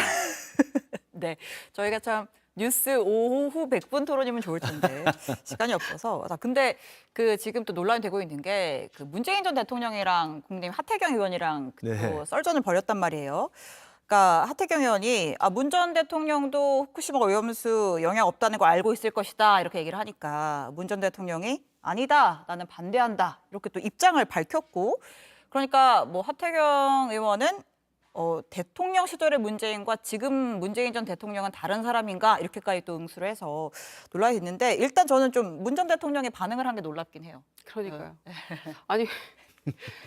네, 저희가 참 뉴스 오후 100분 토론이면 좋을 텐데 시간이 없어서. 근데 그 지금 또 논란이 되고 있는 게 그 문재인 전 대통령이랑 국민의힘 하태경 의원이랑 네. 또 썰전을 벌였단 말이에요. 그러니까 하태경 의원이 문 전 대통령도 후쿠시마 오염수 영향 없다는 거 알고 있을 것이다 이렇게 얘기를 하니까 문 전 대통령이 아니다, 나는 반대한다 이렇게 또 입장을 밝혔고 그러니까 뭐 하태경 의원은 대통령 시절의 문재인과 지금 문재인 전 대통령은 다른 사람인가 이렇게까지 또 응수를 해서 논란이 있는데 일단 저는 좀 문 전 대통령이 반응을 한 게 놀랍긴 해요. 그러니까요. 아니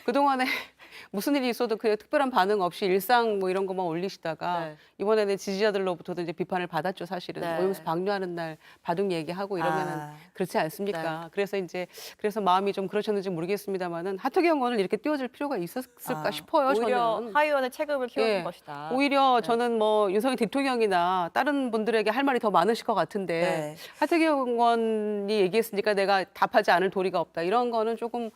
그동안에 무슨 일이 있어도 그냥 특별한 반응 없이 일상 뭐 이런 것만 올리시다가 네. 이번에는 지지자들로부터도 이제 비판을 받았죠, 사실은. 네. 오염수 방류하는 날 바둑 얘기하고 이러면은 그렇지 않습니까? 네. 그래서 마음이 좀 그러셨는지 모르겠습니다만은 하태경 의원을 이렇게 띄워줄 필요가 있었을까 싶어요, 오히려 저는. 하 의원의 체급을 키워준 예. 것이다. 오히려 저는 뭐 윤석열 대통령이나 다른 분들에게 할 말이 더 많으실 것 같은데 네. 하태경 의원이 얘기했으니까 내가 답하지 않을 도리가 없다. 이런 거는 조금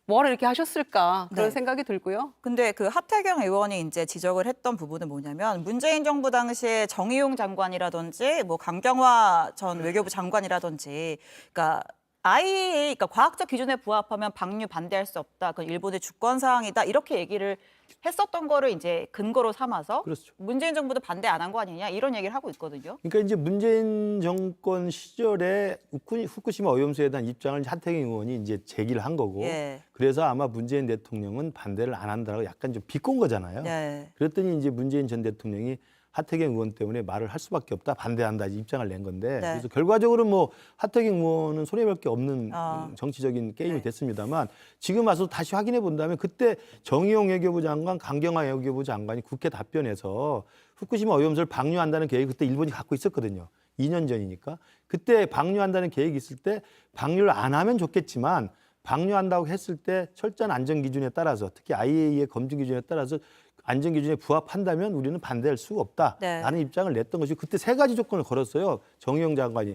뭐라 이렇게 하셨을까 그런 네. 생각이 들고요. 근데 그 하태경 의원이 이제 지적을 했던 부분은 뭐냐면 문재인 정부 당시에 정의용 장관이라든지 뭐 강경화 전 외교부 장관이라든지 그러니까 IAEA, 그러니까 과학적 기준에 부합하면 방류 반대할 수 없다. 그건 일본의 주권 사항이다. 이렇게 얘기를 했었던 거를 이제 근거로 삼아서 그렇죠. 문재인 정부도 반대 안 한 거 아니냐 이런 얘기를 하고 있거든요. 그러니까 이제 문재인 정권 시절에 후쿠시마 오염수에 대한 입장을 하태경 의원이 이제 제기를 한 거고 예. 그래서 아마 문재인 대통령은 반대를 안 한다고 약간 좀 비꼰 거잖아요. 네. 그랬더니 이제 문재인 전 대통령이 하태경 의원 때문에 말을 할 수밖에 없다, 반대한다 입장을 낸 건데 네. 그래서 결과적으로 뭐 하태경 의원은 손해볼 게 없는 정치적인 게임이 네. 됐습니다만 지금 와서 다시 확인해 본다면 그때 정의용 외교부 장관, 강경화 외교부 장관이 국회 답변에서 후쿠시마 오염수를 방류한다는 계획 그때 일본이 갖고 있었거든요. 2년 전이니까 그때 방류한다는 계획이 있을 때 방류를 안 하면 좋겠지만 방류한다고 했을 때 철저한 안전 기준에 따라서 특히 IAEA 검증 기준에 따라서 안전 기준에 부합한다면 우리는 반대할 수가 없다라는 입장을 냈던 것이 그때 세 가지 조건을 걸었어요. 정의용 장관이.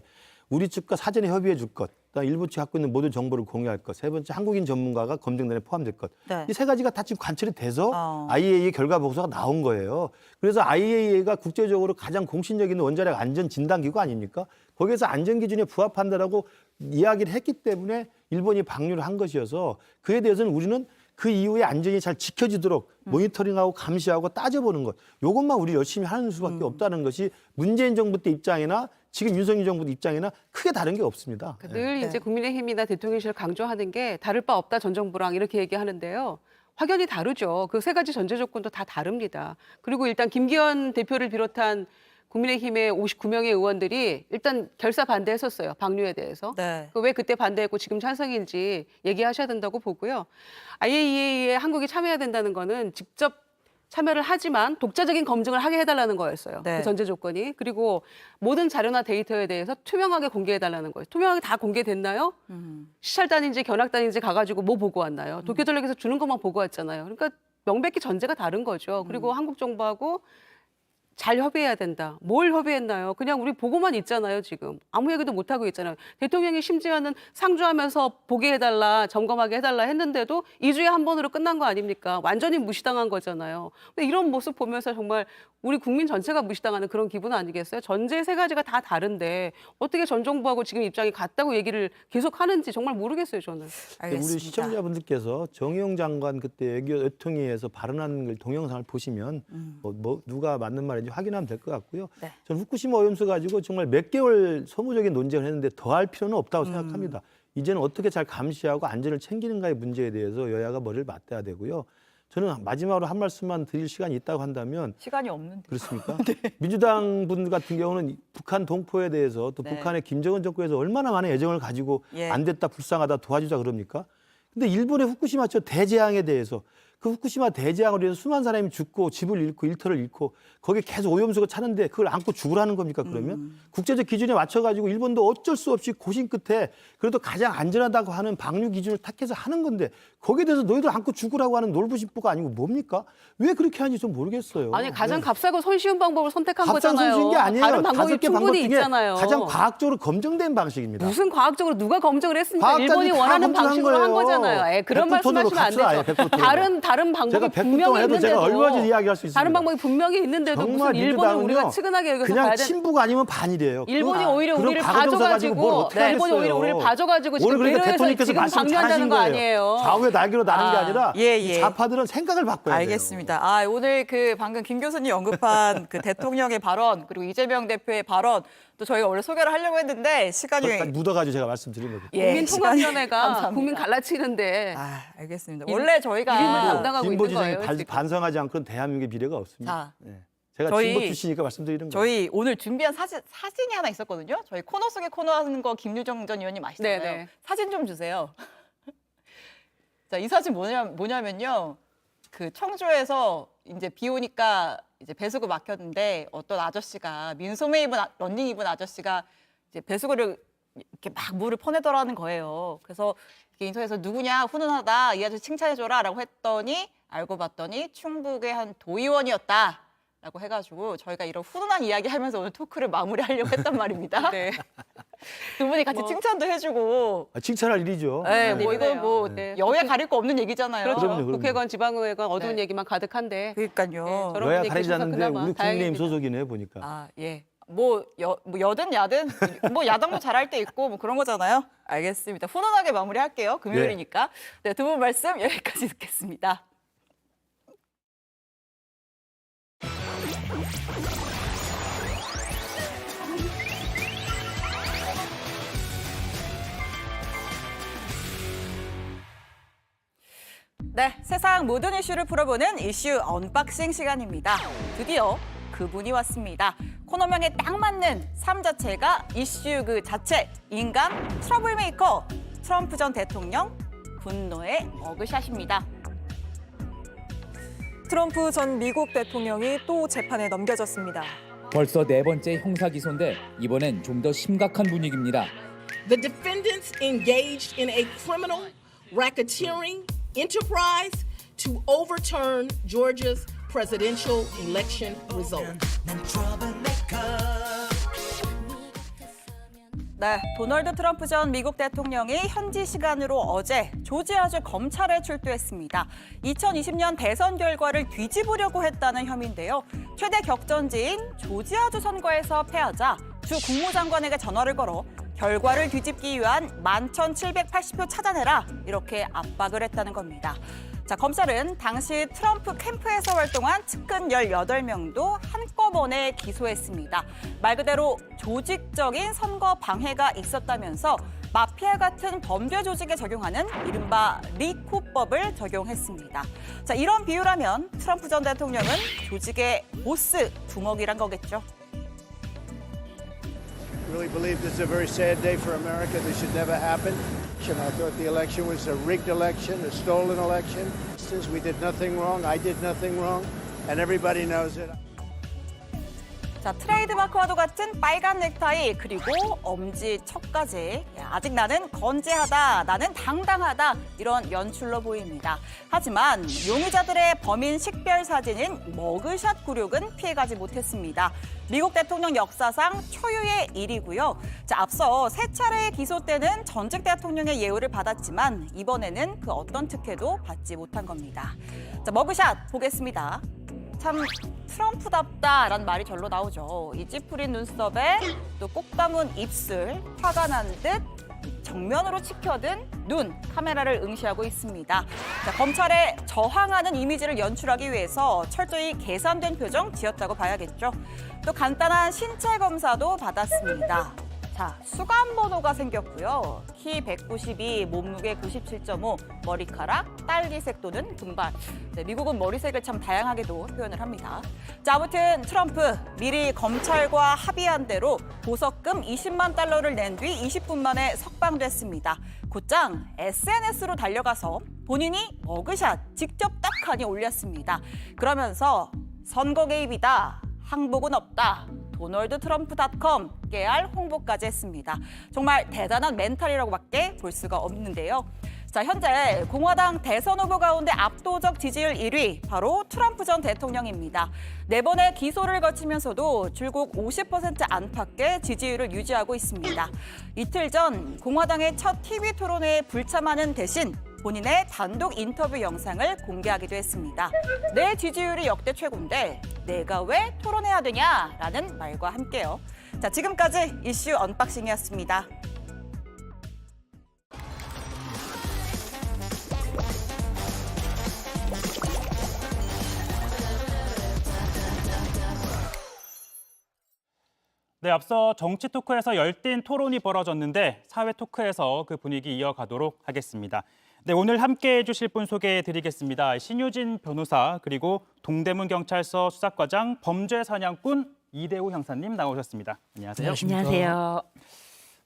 우리 측과 사전에 협의해 줄 것, 그다음 일본 측이 갖고 있는 모든 정보를 공유할 것, 세 번째 한국인 전문가가 검증단에 포함될 것. 네. 이 세 가지가 다 지금 관철이 돼서 IAEA 결과 보고서가 나온 거예요. 그래서 IAEA가 국제적으로 가장 공신력 있는 원자력 안전 진단 기구 아닙니까? 거기에서 안전 기준에 부합한다라고 이야기를 했기 때문에 일본이 방류를 한 것이어서 그에 대해서는 우리는 그 이후에 안전이 잘 지켜지도록 모니터링하고 감시하고 따져보는 것. 이것만 우리 열심히 하는 수밖에 없다는 것이 문재인 정부 때 입장이나 지금 윤석열 정부 입장이나 크게 다른 게 없습니다. 늘 이제 국민의힘이나 대통령실 강조하는 게 다를 바 없다 전 정부랑 이렇게 얘기하는데요. 확연히 다르죠. 그 세 가지 전제 조건도 다 다릅니다. 그리고 일단 김기현 대표를 비롯한 국민의힘의 59명의 의원들이 일단 결사 반대했었어요. 방류에 대해서. 네. 왜 그때 반대했고 지금 찬성인지 얘기하셔야 된다고 보고요. IAEA에 한국이 참여해야 된다는 거는 직접 참여를 하지만 독자적인 검증을 하게 해달라는 거였어요. 네. 그 전제 조건이. 그리고 모든 자료나 데이터에 대해서 투명하게 공개해달라는 거예요. 투명하게 다 공개됐나요? 시찰단인지 견학단인지 가가지고 뭐 보고 왔나요? 도쿄전력에서 주는 것만 보고 왔잖아요. 그러니까 명백히 전제가 다른 거죠. 그리고 한국 정부하고 잘 협의해야 된다. 뭘 협의했나요? 그냥 우리 보고만 있잖아요, 지금. 아무 얘기도 못하고 있잖아요. 대통령이 심지어는 상주하면서 보게 해달라, 점검하게 해달라 했는데도 2주에 한 번으로 끝난 거 아닙니까? 완전히 무시당한 거잖아요. 근데 이런 모습 보면서 정말 우리 국민 전체가 무시당하는 그런 기분 아니겠어요? 전제 세 가지가 다 다른데 어떻게 전 정부하고 지금 입장이 같다고 얘기를 계속 하는지 정말 모르겠어요, 저는. 알겠습니다. 우리 시청자분들께서 정의용 장관 그때 외교회의에서 발언한 걸 동영상을 보시면 뭐 누가 맞는 말인지 확인하면 될 것 같고요. 네. 저는 후쿠시마 오염수 가지고 정말 몇 개월 소모적인 논쟁을 했는데 더 할 필요는 없다고 생각합니다. 이제는 어떻게 잘 감시하고 안전을 챙기는가의 문제에 대해서 여야가 머리를 맞대야 되고요. 저는 마지막으로 한 말씀만 드릴 시간이 있다고 한다면 시간이 없는데. 그렇습니까? 민주당 분들 같은 경우는 북한 동포에 대해서 또 북한의 김정은 정권에서 얼마나 많은 애정을 가지고 안 됐다 불쌍하다 도와주자 그럽니까? 근데 일본의 후쿠시마 저 대재앙에 대해서 그 후쿠시마 대재앙으로 인해서 수많은 사람이 죽고 집을 잃고 일터를 잃고 거기에 계속 오염수가 차는데 그걸 안고 죽으라는 겁니까 그러면? 국제적 기준에 맞춰가지고 일본도 어쩔 수 없이 고심 끝에 그래도 가장 안전하다고 하는 방류 기준을 택해서 하는 건데 거기에 대해서 너희들 안고 죽으라고 하는 놀부심부가 아니고 뭡니까? 왜 그렇게 하는지 좀 모르겠어요. 아니 가장 값싸고 손쉬운 방법을 선택한 값싸고 거잖아요. 손쉬운 게 아니에요. 다른 방법이 5개 방법 충분히 중에 있잖아요. 가장 과학적으로 검증된 방식입니다. 무슨 과학적으로 누가 검증을 했습니까? 과학자들이 일본이 다 원하는 검증한 방식으로 한 거예요. 거잖아요. 그런 100% 말씀하시면 안 톤으로 되죠. 갑시다. 100% 톤으로. 다른 방법이 제가 100% 분명히 동안 해도 있는데도 제가 얼마든지 이야기할 수 있습니다. 다른 방법이 분명히 있는데도 무슨 정말 일본을 민주당은요, 우리가 측은하게 여기서 그냥 봐야 되는 친북 아니면 반이래요. 일본이 오히려 그런 우리를 과거정서 가지고 뭘 봐줘가지고 어떻게 일본이 하겠어요. 오히려 우리를 봐줘가지고 오늘 지금 그러니까 배려해서 대통령께서 지금 말씀 방류한다는 잘하신 거 거예요. 아니에요. 좌우의 날개로 나는 게 아니라 이 예. 좌파들은 생각을 바꿔야 돼요. 알겠습니다. 아, 오늘 그 방금 김 교수님 언급한 그 대통령의 발언 그리고 이재명 대표의 발언 또 저희가 원래 소개를 하려고 했는데 시간이 거기까지 묻어가지고 제가 말씀드린 거죠. 국민통합위원회가 감사합니다. 국민 갈라치는데 아, 알겠습니다. 원래 저희가 이름을 담당하고 있는 진보지정이 거예요. 지금. 반성하지 않고는 대한민국의 미래가 없습니다. 자, 네. 제가 저희- 진보 출신이니까 말씀드리는 거예요. 저희 오늘 준비한 사진이 하나 있었거든요. 저희 코너 속에 코너 하는 거 김유정 전 의원님 아시잖아요. 네네. 사진 좀 주세요. 자, 이 사진 뭐냐면요. 그 청주에서 이제 비 오니까 이제 배수구 막혔는데 어떤 아저씨가 민소매 입은 런닝 입은 아저씨가 이제 배수구를 이렇게 막 물을 퍼내더라는 거예요. 그래서 이게 인터넷에서 누구냐 훈훈하다 이 아저씨 칭찬해줘라라고 했더니 알고 봤더니 충북의 한 도의원이었다. 라고 해가지고 저희가 이런 훈훈한 이야기 하면서 오늘 토크를 마무리하려고 했단 말입니다. 네. 두 분이 같이 칭찬도 해주고. 칭찬할 일이죠. 네, 뭐 이거 뭐 네. 여야 가릴 거 없는 얘기잖아요. 그렇죠. 그럼요. 국회의원, 지방의회관 어두운 네. 얘기만 가득한데. 그러니까요. 저런 여야 분이 가리지 계셔서 않는데 그나마 우리 국민의힘 다행입니다. 소속이네 보니까. 아, 예. 뭐 여든 야든 뭐 야당도 잘할 때 있고 뭐 그런 거잖아요. 알겠습니다. 훈훈하게 마무리할게요. 금요일이니까. 네, 두 분 말씀 여기까지 듣겠습니다. 네, 세상 모든 이슈를 풀어보는 이슈 언박싱 시간입니다. 드디어 그분이 왔습니다. 코너명에 딱 맞는 삶 자체가 이슈 그 자체, 인간 트러블 메이커, 트럼프 전 대통령 분노의 머그샷입니다. 트럼프 전 미국 대통령이 또 재판에 넘겨졌습니다. 벌써 네 번째 형사 기소인데 이번엔 좀 더 심각한 분위기입니다. The defendants engaged in a criminal racketeering enterprise to overturn Georgia's presidential election result. 네, 도널드 트럼프 전 미국 대통령이 현지 시간으로 어제 조지아주 검찰에 출두했습니다. 2020년 대선 결과를 뒤집으려고 했다는 혐의인데요. 최대 격전지인 조지아주 선거에서 패하자 주 국무장관에게 전화를 걸어 결과를 뒤집기 위한 11,780표 찾아내라 이렇게 압박을 했다는 겁니다. 자, 검찰은 당시 트럼프 캠프에서 활동한 측근 18명도 한꺼번에 기소했습니다. 말 그대로 조직적인 선거 방해가 있었다면서 마피아 같은 범죄 조직에 적용하는 이른바 리코법을 적용했습니다. 자, 이런 비유라면 트럼프 전 대통령은 조직의 보스 두목이란 거겠죠. really believe this is a very sad day for America. This should never happen. I thought the election was a rigged election, a stolen election. Since we did nothing wrong, I did nothing wrong, and everybody knows it. 자, 트레이드마크와도 같은 빨간 넥타이 그리고 엄지척까지. 아직 나는 건재하다, 나는 당당하다 이런 연출로 보입니다. 하지만 용의자들의 범인 식별 사진인 머그샷 굴욕은 피해가지 못했습니다. 미국 대통령 역사상 초유의 일이고요. 자, 앞서 세 차례의 기소 때는 전직 대통령의 예우를 받았지만 이번에는 그 어떤 특혜도 받지 못한 겁니다. 자, 머그샷 보겠습니다. 참 트럼프답다라는 말이 절로 나오죠. 이 찌푸린 눈썹에 또 꼭 담은 입술, 화가 난 듯 정면으로 치켜든 눈, 카메라를 응시하고 있습니다. 자, 검찰에 저항하는 이미지를 연출하기 위해서 철저히 계산된 표정 지었다고 봐야겠죠. 또 간단한 신체 검사도 받았습니다. 자, 수감 번호가 생겼고요. 키 192, 몸무게 97.5, 머리카락, 딸기색 또는 금발. 네, 미국은 머리색을 참 다양하게도 표현을 합니다. 자, 아무튼 트럼프 미리 검찰과 합의한 대로 보석금 20만 달러를 낸 뒤 20분 만에 석방됐습니다. 곧장 SNS로 달려가서 본인이 머그샷 직접 딱하니 올렸습니다. 그러면서 선거 개입이다, 항복은 없다, 도널드 트럼프.com 깨알 홍보까지 했습니다. 정말 대단한 멘탈이라고밖에 볼 수가 없는데요. 자, 현재 공화당 대선 후보 가운데 압도적 지지율 1위 바로 트럼프 전 대통령입니다. 4번의 기소를 거치면서도 줄곧 50% 안팎의 지지율을 유지하고 있습니다. 이틀 전 공화당의 첫 TV 토론회에 불참하는 대신 본인의 단독 인터뷰 영상을 공개하기도 했습니다. 내 지지율이 역대 최고인데 내가 왜 토론해야 되냐라는 말과 함께요. 자, 지금까지 이슈 언박싱이었습니다. 네, 앞서 정치 토크에서 열띤 토론이 벌어졌는데 사회 토크에서 그 분위기 이어가도록 하겠습니다. 네, 오늘 함께해 주실 분 소개해드리겠습니다. 신유진 변호사 그리고 동대문경찰서 수사과장 범죄사냥꾼 이대호 형사님 나오셨습니다. 안녕하세요. 안녕하세요.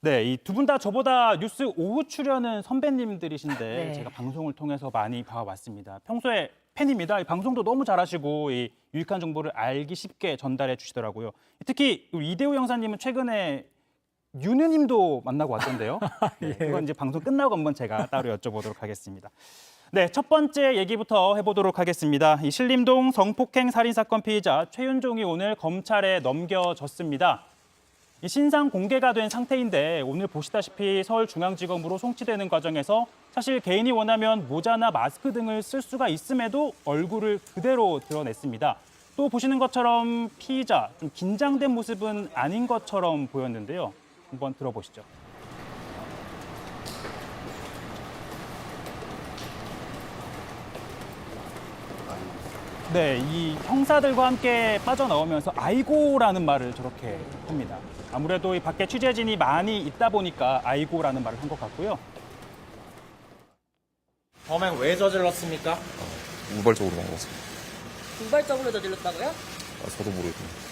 네, 이 두 분 다 저보다 뉴스 오후 출연은 선배님들이신데 네. 제가 방송을 통해서 많이 봐왔습니다. 평소에 팬입니다. 이 방송도 너무 잘하시고 이 유익한 정보를 알기 쉽게 전달해 주시더라고요. 특히 이대호 형사님은 최근에 유느님도 만나고 왔던데요. 네, 그건 이제 방송 끝나고 한번 제가 따로 여쭤보도록 하겠습니다. 네, 첫 번째 얘기부터 해보도록 하겠습니다. 이 신림동 성폭행 살인 사건 피의자 최윤종이 오늘 검찰에 넘겨졌습니다. 이 신상 공개가 된 상태인데 오늘 보시다시피 서울중앙지검으로 송치되는 과정에서 사실 개인이 원하면 모자나 마스크 등을 쓸 수가 있음에도 얼굴을 그대로 드러냈습니다. 또 보시는 것처럼 피의자 좀 긴장된 모습은 아닌 것처럼 보였는데요. 한번 들어보시죠. 네, 이 형사들과 함께 빠져나오면서 아이고라는 말을 저렇게 합니다. 아무래도 이 밖에 취재진이 많이 있다 보니까 아이고라는 말을 한 것 같고요. 범행 왜 저질렀습니까? 우발적으로 한 것 같습니다. 우발적으로 저질렀다고요? 저도 모르겠네요.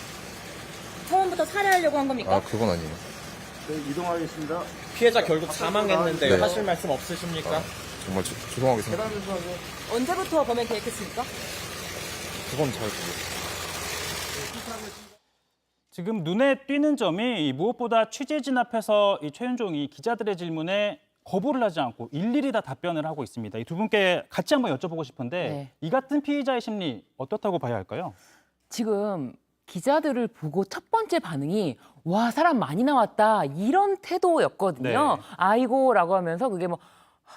처음부터 살해하려고 한 겁니까? 그건 아니에요. 네, 이동하겠습니다. 피해자 결국 사망했는데 네. 하실 말씀 없으십니까? 정말 죄송하게 생각합니다. 언제부터 범행 계획했습니까? 그건 잘 모르겠어요. 지금 눈에 띄는 점이 무엇보다 취재진 앞에서 이 최윤종이 기자들의 질문에 거부를 하지 않고 일일이 다 답변을 하고 있습니다. 이 두 분께 같이 한번 여쭤보고 싶은데 네. 이 같은 피의자의 심리 어떻다고 봐야 할까요? 지금 기자들을 보고 첫 번째 반응이 와 사람 많이 나왔다 이런 태도였거든요. 네. 아이고라고 하면서 그게 뭐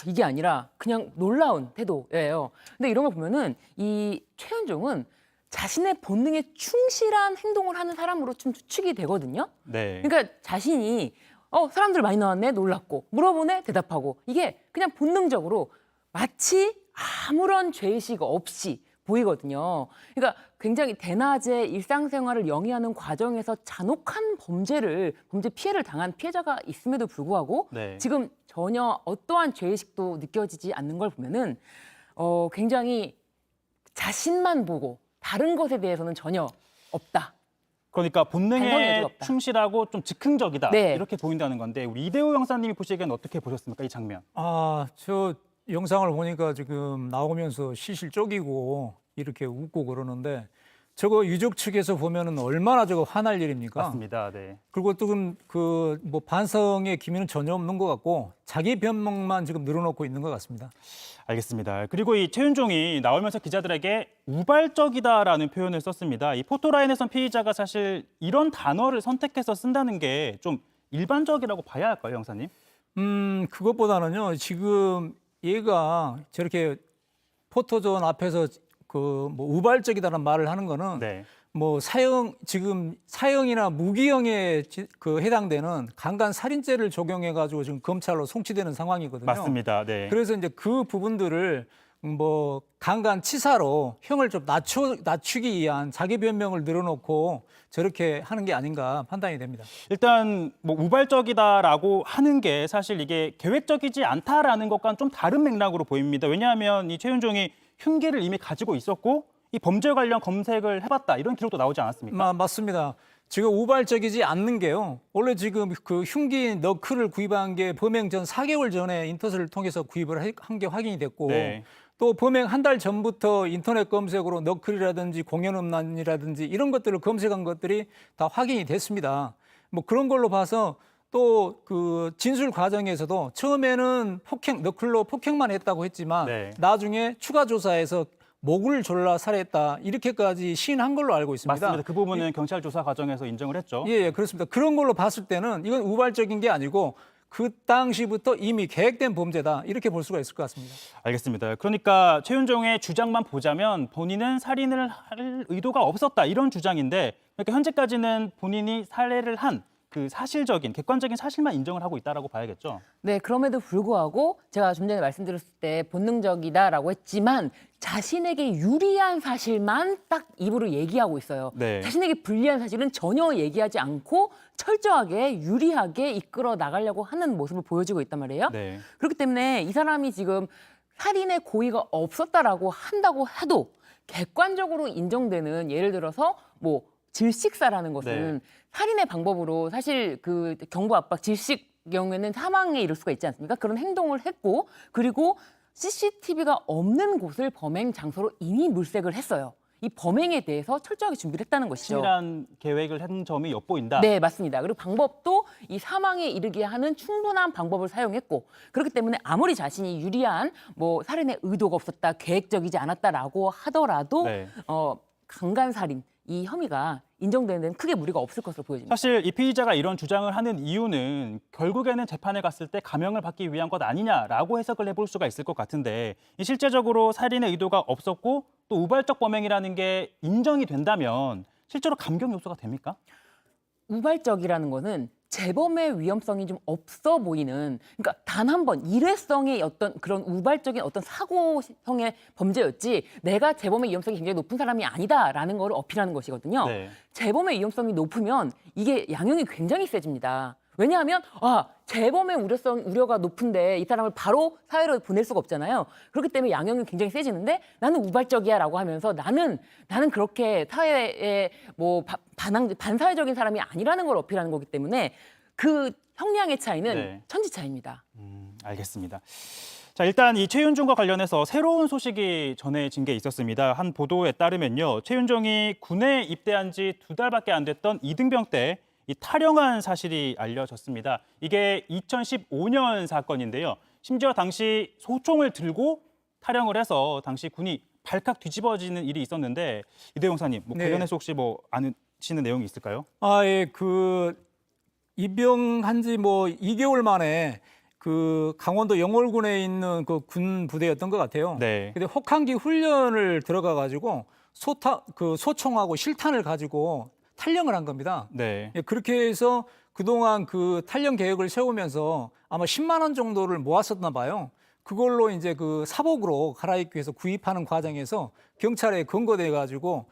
이게 아니라 그냥 놀라운 태도예요. 근데 이런 걸 보면은 이 최은종은 자신의 본능에 충실한 행동을 하는 사람으로 좀 추측이 되거든요. 네. 그러니까 자신이 사람들 많이 나왔네 놀랐고 물어보네 대답하고 이게 그냥 본능적으로 마치 아무런 죄의식 없이 보이거든요. 그러니까 굉장히 대낮에 일상생활을 영위하는 과정에서 잔혹한 범죄 피해를 당한 피해자가 있음에도 불구하고 네. 지금 전혀 어떠한 죄의식도 느껴지지 않는 걸 보면은 굉장히 자신만 보고 다른 것에 대해서는 전혀 없다. 그러니까 반성의 본능에 여지가 없다. 충실하고 좀 즉흥적이다 네. 이렇게 보인다는 건데 우리 이대호 형사님이 보시기에는 어떻게 보셨습니까? 이 장면. 저 영상을 보니까 지금 나오면서 시실 쪼기고 이렇게 웃고 그러는데 저거 유족 측에서 보면은 얼마나 저거 화날 일입니까? 맞습니다. 네. 그리고 또 그 뭐 반성의 기미는 전혀 없는 것 같고 자기 변명만 지금 늘어놓고 있는 것 같습니다. 알겠습니다. 그리고 이 최윤종이 나오면서 기자들에게 우발적이다라는 표현을 썼습니다. 이 포토라인에선 피의자가 사실 이런 단어를 선택해서 쓴다는 게 좀 일반적이라고 봐야 할까요, 형사님? 그것보다는요. 지금 얘가 저렇게 포토존 앞에서 그 뭐 우발적이다는 말을 하는 거는 네. 뭐 지금 사형이나 무기형에 그 해당되는 강간 살인죄를 적용해 가지고 지금 검찰로 송치되는 상황이거든요. 맞습니다. 네. 그래서 이제 그 부분들을 뭐 강간 치사로 형을 좀 낮추기 위한 자기 변명을 늘어놓고 저렇게 하는 게 아닌가 판단이 됩니다. 일단 뭐 우발적이다라고 하는 게 사실 이게 계획적이지 않다라는 것과는 좀 다른 맥락으로 보입니다. 왜냐하면 이 최윤종이 흉기를 이미 가지고 있었고 이 범죄 관련 검색을 해봤다 이런 기록도 나오지 않았습니까? 맞습니다. 지금 우발적이지 않는 게요. 원래 지금 그 흉기 너클을 구입한 게 범행 전 4개월 전에 인터넷을 통해서 구입을 한 게 확인이 됐고 네. 또 범행 한 달 전부터 인터넷 검색으로 너클이라든지 공연음란이라든지 이런 것들을 검색한 것들이 다 확인이 됐습니다. 뭐 그런 걸로 봐서 또 그 진술 과정에서도 처음에는 너클로 폭행만 했다고 했지만 네. 나중에 추가 조사에서 목을 졸라 살해했다 이렇게까지 시인한 걸로 알고 있습니다. 맞습니다. 그 부분은 경찰 조사 과정에서 인정을 했죠. 예, 그렇습니다. 그런 걸로 봤을 때는 이건 우발적인 게 아니고 그 당시부터 이미 계획된 범죄다 이렇게 볼 수가 있을 것 같습니다. 알겠습니다. 그러니까 최윤종의 주장만 보자면 본인은 살인을 할 의도가 없었다 이런 주장인데 그러니까 현재까지는 본인이 살해를 한 그 사실적인 객관적인 사실만 인정을 하고 있다라고 봐야겠죠. 네, 그럼에도 불구하고 제가 좀 전에 말씀드렸을 때 본능적이다라고 했지만 자신에게 유리한 사실만 딱 입으로 얘기하고 있어요. 네. 자신에게 불리한 사실은 전혀 얘기하지 않고 철저하게 유리하게 이끌어 나가려고 하는 모습을 보여주고 있단 말이에요. 네. 그렇기 때문에 이 사람이 지금 살인의 고의가 없었다라고 한다고 해도 객관적으로 인정되는 예를 들어서 뭐 질식사라는 것은 살인의 방법으로 사실 그 경부 압박 질식 경우에는 사망에 이를 수가 있지 않습니까? 그런 행동을 했고 그리고 CCTV가 없는 곳을 범행 장소로 이미 물색을 했어요. 이 범행에 대해서 철저하게 준비를 했다는 것이죠. 치밀한 계획을 한 점이 엿보인다. 네, 맞습니다. 그리고 방법도 이 사망에 이르게 하는 충분한 방법을 사용했고 그렇기 때문에 아무리 자신이 유리한 뭐 살인의 의도가 없었다, 계획적이지 않았다라고 하더라도 네. 강간살인 이 혐의가 인정되는 데는 크게 무리가 없을 것으로 보여집니다. 사실 이 피의자가 이런 주장을 하는 이유는 결국에는 재판에 갔을 때 감형을 받기 위한 것 아니냐라고 해석을 해볼 수가 있을 것 같은데 실제적으로 살인의 의도가 없었고 또 우발적 범행이라는 게 인정이 된다면 실제로 감경 요소가 됩니까? 우발적이라는 거는 재범의 위험성이 좀 없어 보이는 그러니까 단 한 번 일회성의 어떤 그런 우발적인 어떤 사고형의 범죄였지 내가 재범의 위험성이 굉장히 높은 사람이 아니다라는 거를 어필하는 것이거든요. 네. 재범의 위험성이 높으면 이게 양형이 굉장히 세집니다. 왜냐하면 재범의 우려가 높은데 이 사람을 바로 사회로 보낼 수가 없잖아요. 그렇기 때문에 양형이 굉장히 세지는데 나는 우발적이야라고 하면서 나는 그렇게 사회에 뭐 반사회적인 사람이 아니라는 걸 어필하는 거기 때문에 그 형량의 차이는 천지 차이입니다. 알겠습니다. 자, 일단 이 최윤종과 관련해서 새로운 소식이 전해진 게 있었습니다. 한 보도에 따르면요. 최윤종이 군에 입대한 지 2달밖에 안 됐던 이등병 때 이 탈영한 사실이 알려졌습니다. 이게 2015년 사건인데요. 심지어 당시 소총을 들고 탈영을 해서 당시 군이 발칵 뒤집어지는 일이 있었는데 이대호 형사님, 뭐 네. 관련해서 혹시 뭐 아시는 내용이 있을까요? 예, 그 입영한 지 뭐 2개월 만에 그 강원도 영월군에 있는 그 군 부대였던 것 같아요. 네. 근데 혹한기 훈련을 들어가 가지고 소총하고 실탄을 가지고 탈영을 한 겁니다. 네. 예, 그렇게 해서 그동안 그 탈영 계획을 세우면서 아마 10만 원 정도를 모았었나 봐요. 그걸로 이제 그 사복으로 갈아입기 위해서 구입하는 과정에서 경찰에 검거돼 가지고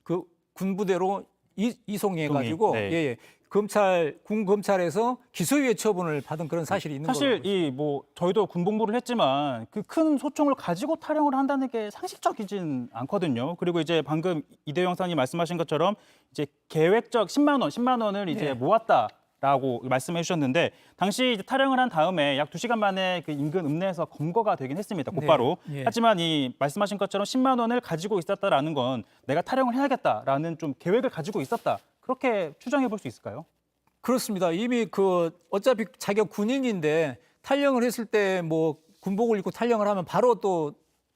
그 군부대로 이송해 가지고 네. 예, 군 검찰에서 기소유예 처분을 받은 그런 사실이 있는 거예요. 사실 이 뭐 저희도 군복무를 했지만 그 큰 소총을 가지고 탈영을 한다는 게 상식적이진 않거든요. 그리고 이제 방금 이대호 형사님 말씀하신 것처럼 이제 계획적 10만 원을 이제 네. 모았다라고 말씀해 주셨는데 당시 이제 탈영을 한 다음에 약 2시간 만에 그 인근 읍내에서 검거가 되긴 했습니다. 곧바로. 네. 예. 하지만 이 말씀하신 것처럼 10만 원을 가지고 있었다라는 건 내가 탈영을 해야겠다라는 좀 계획을 가지고 있었다. 그렇게 추정해 볼 수 있을까요? 그렇습니다. 이미 그 어차피 자기가 군인인데 탈영을 했을 때 뭐 군복을 입고 탈영을 하면 바로 또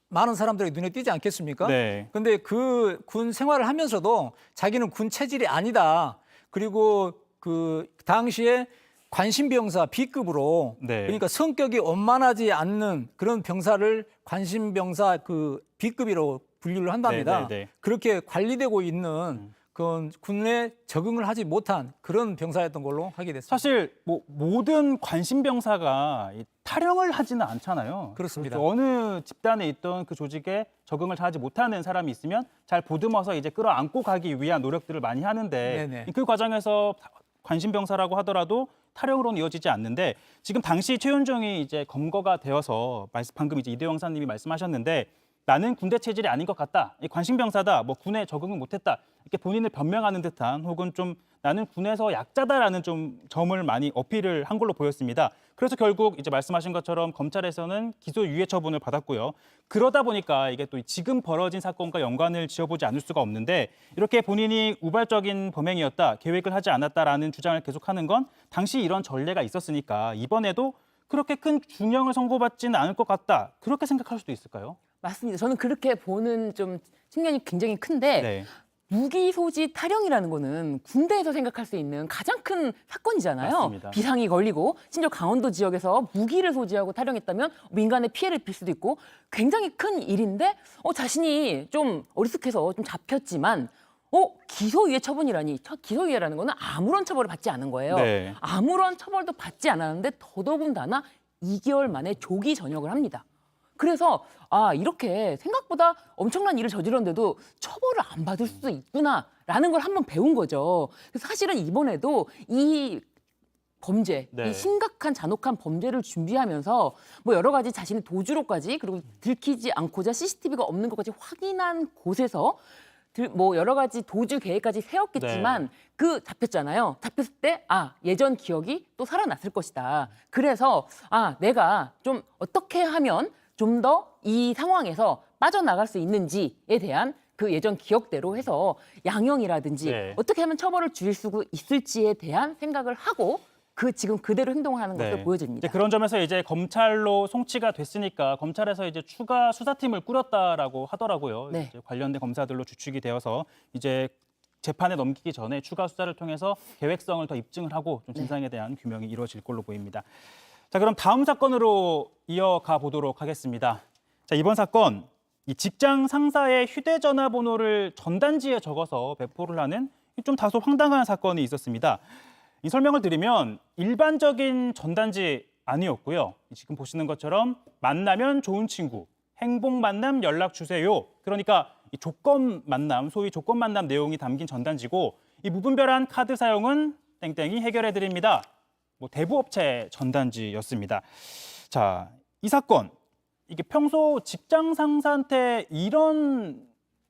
많은 사람들이 눈에 띄지 않겠습니까? 네. 근데 그 군 생활을 하면서도 자기는 군 체질이 아니다. 그리고 그 당시에 관심병사 B급으로 네. 그러니까 성격이 원만하지 않는 그런 병사를 관심병사 그 B급으로 분류를 한답니다. 네. 그렇게 관리되고 있는 그 군에 적응을 하지 못한 그런 병사였던 걸로 하게 됐습니다. 사실 뭐 모든 관심병사가 이 탈영을 하지는 않잖아요. 그렇습니다. 그래서 어느 집단에 있던 그 조직에 적응을 하지 못하는 사람이 있으면 잘 보듬어서 이제 끌어안고 가기 위한 노력들을 많이 하는데 네네. 그 과정에서 관심병사라고 하더라도 탈영으로는 이어지지 않는데 지금 당시 최윤종이 이제 검거가 되어서 방금 이제 이대호 형사님이 말씀하셨는데 나는 군대 체질이 아닌 것 같다. 이 관심병사다. 뭐 군에 적응을 못했다. 이렇게 본인을 변명하는 듯한 혹은 좀 나는 군에서 약자다라는 좀 점을 많이 어필을 한 걸로 보였습니다. 그래서 결국 이제 말씀하신 것처럼 검찰에서는 기소유예 처분을 받았고요. 그러다 보니까 이게 또 지금 벌어진 사건과 연관을 지어보지 않을 수가 없는데 이렇게 본인이 우발적인 범행이었다, 계획을 하지 않았다라는 주장을 계속하는 건 당시 이런 전례가 있었으니까 이번에도 그렇게 큰 중형을 선고받지는 않을 것 같다. 그렇게 생각할 수도 있을까요? 맞습니다. 저는 그렇게 보는 좀 측면이 굉장히 큰데 네. 무기 소지 탈영이라는 거는 군대에서 생각할 수 있는 가장 큰 사건이잖아요. 맞습니다. 비상이 걸리고 심지어 강원도 지역에서 무기를 소지하고 탈영했다면 민간에 피해를 줄 수도 있고 굉장히 큰 일인데 자신이 좀 어리숙해서 좀 잡혔지만 기소유예 처분이라니 기소유예라는 거는 아무런 처벌을 받지 않은 거예요. 네. 아무런 처벌도 받지 않았는데 더더군다나 2개월 만에 조기 전역을 합니다. 그래서 이렇게 생각보다 엄청난 일을 저질렀는데도 처벌을 안 받을 수도 있구나라는 걸 한번 배운 거죠. 그래서 사실은 이번에도 이 범죄, 네. 이 심각한 잔혹한 범죄를 준비하면서 뭐 여러 가지 자신의 도주로까지 그리고 들키지 않고자 CCTV가 없는 것까지 확인한 곳에서 뭐 여러 가지 도주 계획까지 세웠겠지만 그 잡혔잖아요. 잡혔을 때 예전 기억이 또 살아났을 것이다. 그래서 내가 좀 어떻게 하면 좀 더 이 상황에서 빠져나갈 수 있는지에 대한 그 예전 기억대로 해서 양형이라든지 네. 어떻게 하면 처벌을 줄일 수 있을지에 대한 생각을 하고 지금 그대로 행동하는 것을 보여집니다. 이제 그런 점에서 이제 검찰로 송치가 됐으니까 검찰에서 이제 추가 수사팀을 꾸렸다라고 하더라고요. 네. 이제 관련된 검사들로 주축이 되어서 이제 재판에 넘기기 전에 추가 수사를 통해서 계획성을 더 입증을 하고 좀 진상에 대한 규명이 이루어질 걸로 보입니다. 자, 그럼 다음 사건으로 이어가 보도록 하겠습니다. 자, 이번 사건, 이 직장 상사의 휴대전화 번호를 전단지에 적어서 배포를 하는 좀 다소 황당한 사건이 있었습니다. 이 설명을 드리면 일반적인 전단지 아니었고요. 지금 보시는 것처럼 만나면 좋은 친구, 행복 만남 연락 주세요. 그러니까 이 조건 만남, 소위 조건 만남 내용이 담긴 전단지고 이 무분별한 카드 사용은 땡땡이 해결해 드립니다. 뭐 대부업체 전단지였습니다. 자, 이 사건 이게 평소 직장 상사한테 이런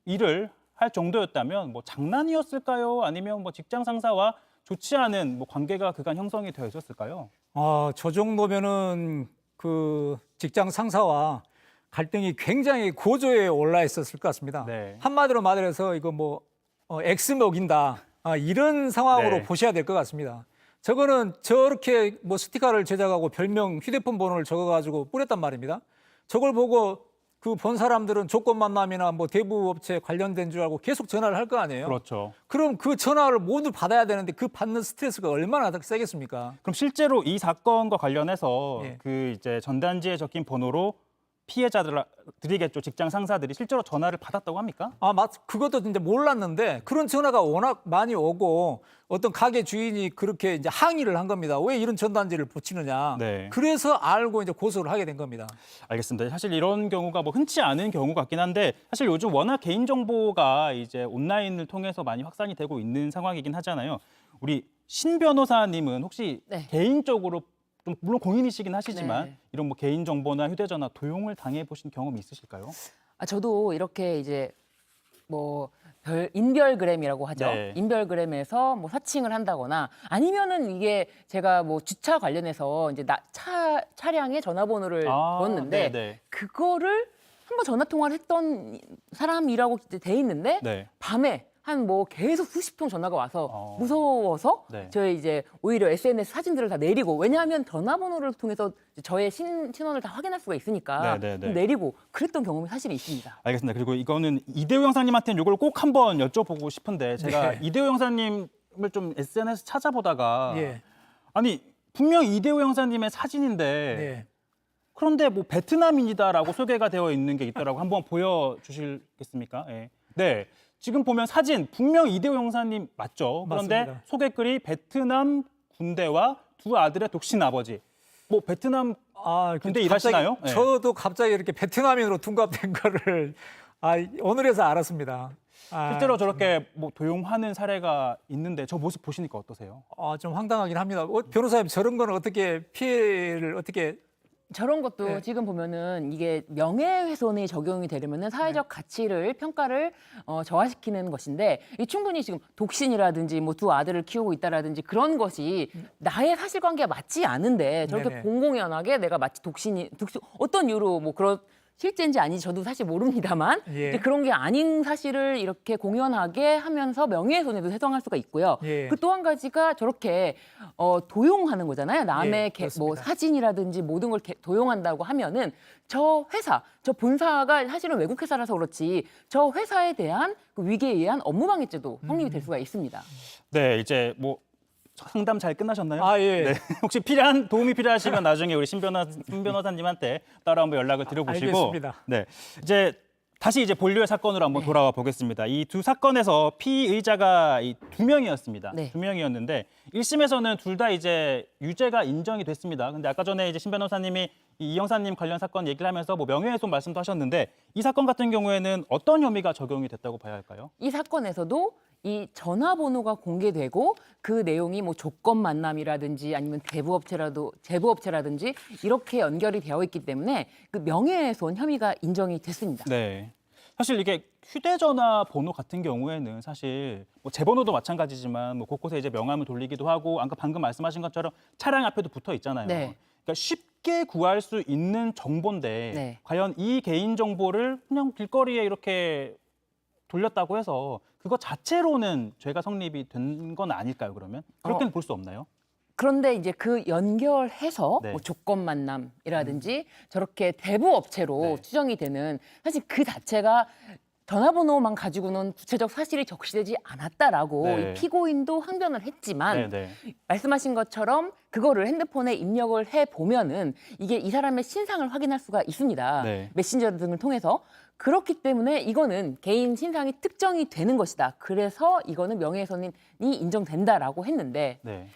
일을 할 정도였다면 뭐 장난이었을까요? 아니면 뭐 직장 상사와 좋지 않은 뭐 관계가 그간 형성이 되어 있었을까요? 저 정도면은 그 직장 상사와 갈등이 굉장히 고조에 올라 있었을 것 같습니다. 네. 한마디로 말해서 이거 뭐 X 먹인다. 이런 상황으로 네. 보셔야 될 것 같습니다. 저거는 저렇게 뭐 스티커를 제작하고 별명, 휴대폰 번호를 적어가지고 뿌렸단 말입니다. 저걸 보고 그 본 사람들은 조건 만남이나 뭐 대부업체 관련된 줄 알고 계속 전화를 할 거 아니에요. 그렇죠. 그럼 그 전화를 모두 받아야 되는데 그 받는 스트레스가 얼마나 세겠습니까? 그럼 실제로 이 사건과 관련해서 예. 그 이제 전단지에 적힌 번호로 피해자들이겠죠. 직장 상사들이 실제로 전화를 받았다고 합니까? 그것도 이제 몰랐는데 그런 전화가 워낙 많이 오고 어떤 가게 주인이 그렇게 이제 항의를 한 겁니다. 왜 이런 전단지를 붙이느냐. 네. 그래서 알고 이제 고소를 하게 된 겁니다. 알겠습니다. 사실 이런 경우가 뭐 흔치 않은 경우 같긴 한데 사실 요즘 워낙 개인 정보가 이제 온라인을 통해서 많이 확산이 되고 있는 상황이긴 하잖아요. 우리 신 변호사님은 혹시 네. 개인적으로 좀 물론 공인이시긴 하시지만 네. 이런 뭐 개인 정보나 휴대전화 도용을 당해 보신 경험이 있으실까요? 저도 이렇게 이제 뭐 인별그램이라고 하죠. 네. 인별그램에서 뭐 사칭을 한다거나 아니면은 이게 제가 뭐 주차 관련해서 이제 차량의 전화번호를 넣었는데 네네. 그거를 한번 전화 통화를 했던 사람이라고 돼 있는데 네. 밤에 한 뭐 계속 수십 통 전화가 와서 무서워서 네. 저희 이제 오히려 SNS 사진들을 다 내리고 왜냐하면 전화번호를 통해서 저의 신원을 다 확인할 수가 있으니까 네네네. 내리고 그랬던 경험이 사실 있습니다. 알겠습니다. 그리고 이거는 이대호 형사님한테는 이걸 꼭 한번 여쭤보고 싶은데 제가 네. 이대호 형사님을 좀 SNS 찾아보다가 예. 아니 분명 이대호 형사님의 사진인데 네. 그런데 뭐 베트남인이다라고 소개가 되어 있는 게 있더라고. 한번 보여주시겠습니까? 예. 네. 지금 보면 사진 분명 이대호 형사님 맞죠? 그런데 맞습니다. 소개글이 베트남 군대와 두 아들의 독신 아버지. 뭐 베트남 군대 일하시나요? 네. 저도 갑자기 이렇게 베트남인으로 둔갑된 거를 오늘에서 알았습니다. 실제로 저렇게 뭐 도용하는 사례가 있는데 저 모습 보시니까 어떠세요? 좀 황당하긴 합니다. 변호사님 저런 거는 어떻게 피해를 어떻게 저런 것도 네. 지금 보면은 이게 명예훼손이 적용이 되려면은 사회적 가치를 평가를 저하시키는 것인데 이 충분히 지금 독신이라든지 뭐 두 아들을 키우고 있다라든지 그런 것이 나의 사실관계가 맞지 않은데 저렇게 네네. 공공연하게 내가 마치 독신 어떤 이유로 뭐 그런 실제인지 아닌지 저도 사실 모릅니다만 예. 이제 그런 게 아닌 사실을 이렇게 공연하게 하면서 명예훼손에도 해당할 수가 있고요. 예. 그 또 한 가지가 저렇게 도용하는 거잖아요. 남의 예, 뭐 사진이라든지 모든 걸 도용한다고 하면은 저 회사, 저 본사가 사실은 외국 회사라서 그렇지 저 회사에 대한 그 위계에 의한 업무방해죄도 성립이 될 수가 있습니다. 네, 이제 뭐 상담 잘 끝나셨나요? 예. 네. 혹시 도움이 필요하시면 나중에 우리 신 변호사님한테 따로 한번 연락을 드려보시고. 알겠습니다. 네, 다시 본류의 사건으로 한번 돌아와 보겠습니다. 이 두 사건에서 피의자가 두 명이었습니다. 네. 두 명이었는데 1심에서는 둘 다 이제 유죄가 인정이 됐습니다. 근데 아까 전에 이제 신 변호사님이 이 형사님 관련 사건 얘기를 하면서 뭐 명예훼손 말씀도 하셨는데 이 사건 같은 경우에는 어떤 혐의가 적용이 됐다고 봐야 할까요? 이 사건에서도 이 전화번호가 공개되고 그 내용이 뭐 조건 만남이라든지 아니면 제부업체라든지 이렇게 연결이 되어 있기 때문에 그 명예훼손 혐의가 인정이 됐습니다. 네. 사실 이게 휴대전화 번호 같은 경우에는 사실 뭐 제 번호도 마찬가지지만 뭐 곳곳에 이제 명함을 돌리기도 하고 아까 방금 말씀하신 것처럼 차량 앞에도 붙어 있잖아요. 네. 그러니까 쉽게 구할 수 있는 정보인데 네. 과연 이 개인 정보를 그냥 길거리에 이렇게 돌렸다고 해서 그거 자체로는 죄가 성립이 된 건 아닐까요, 그러면? 그렇게는 볼 수 없나요? 그런데 이제 그 연결해서 네. 뭐 조건 만남이라든지 저렇게 대부업체로 네. 추정이 되는 사실 그 자체가 전화번호만 가지고는 구체적 사실이 적시되지 않았다라고 네. 이 피고인도 항변을 했지만 네. 말씀하신 것처럼 그거를 핸드폰에 입력을 해 보면은 이게 이 사람의 신상을 확인할 수가 있습니다. 네. 메신저 등을 통해서 그렇기 때문에 이거는 개인 신상이 특정이 되는 것이다. 그래서 이거는 명예훼손이 인정된다라고 했는데 네.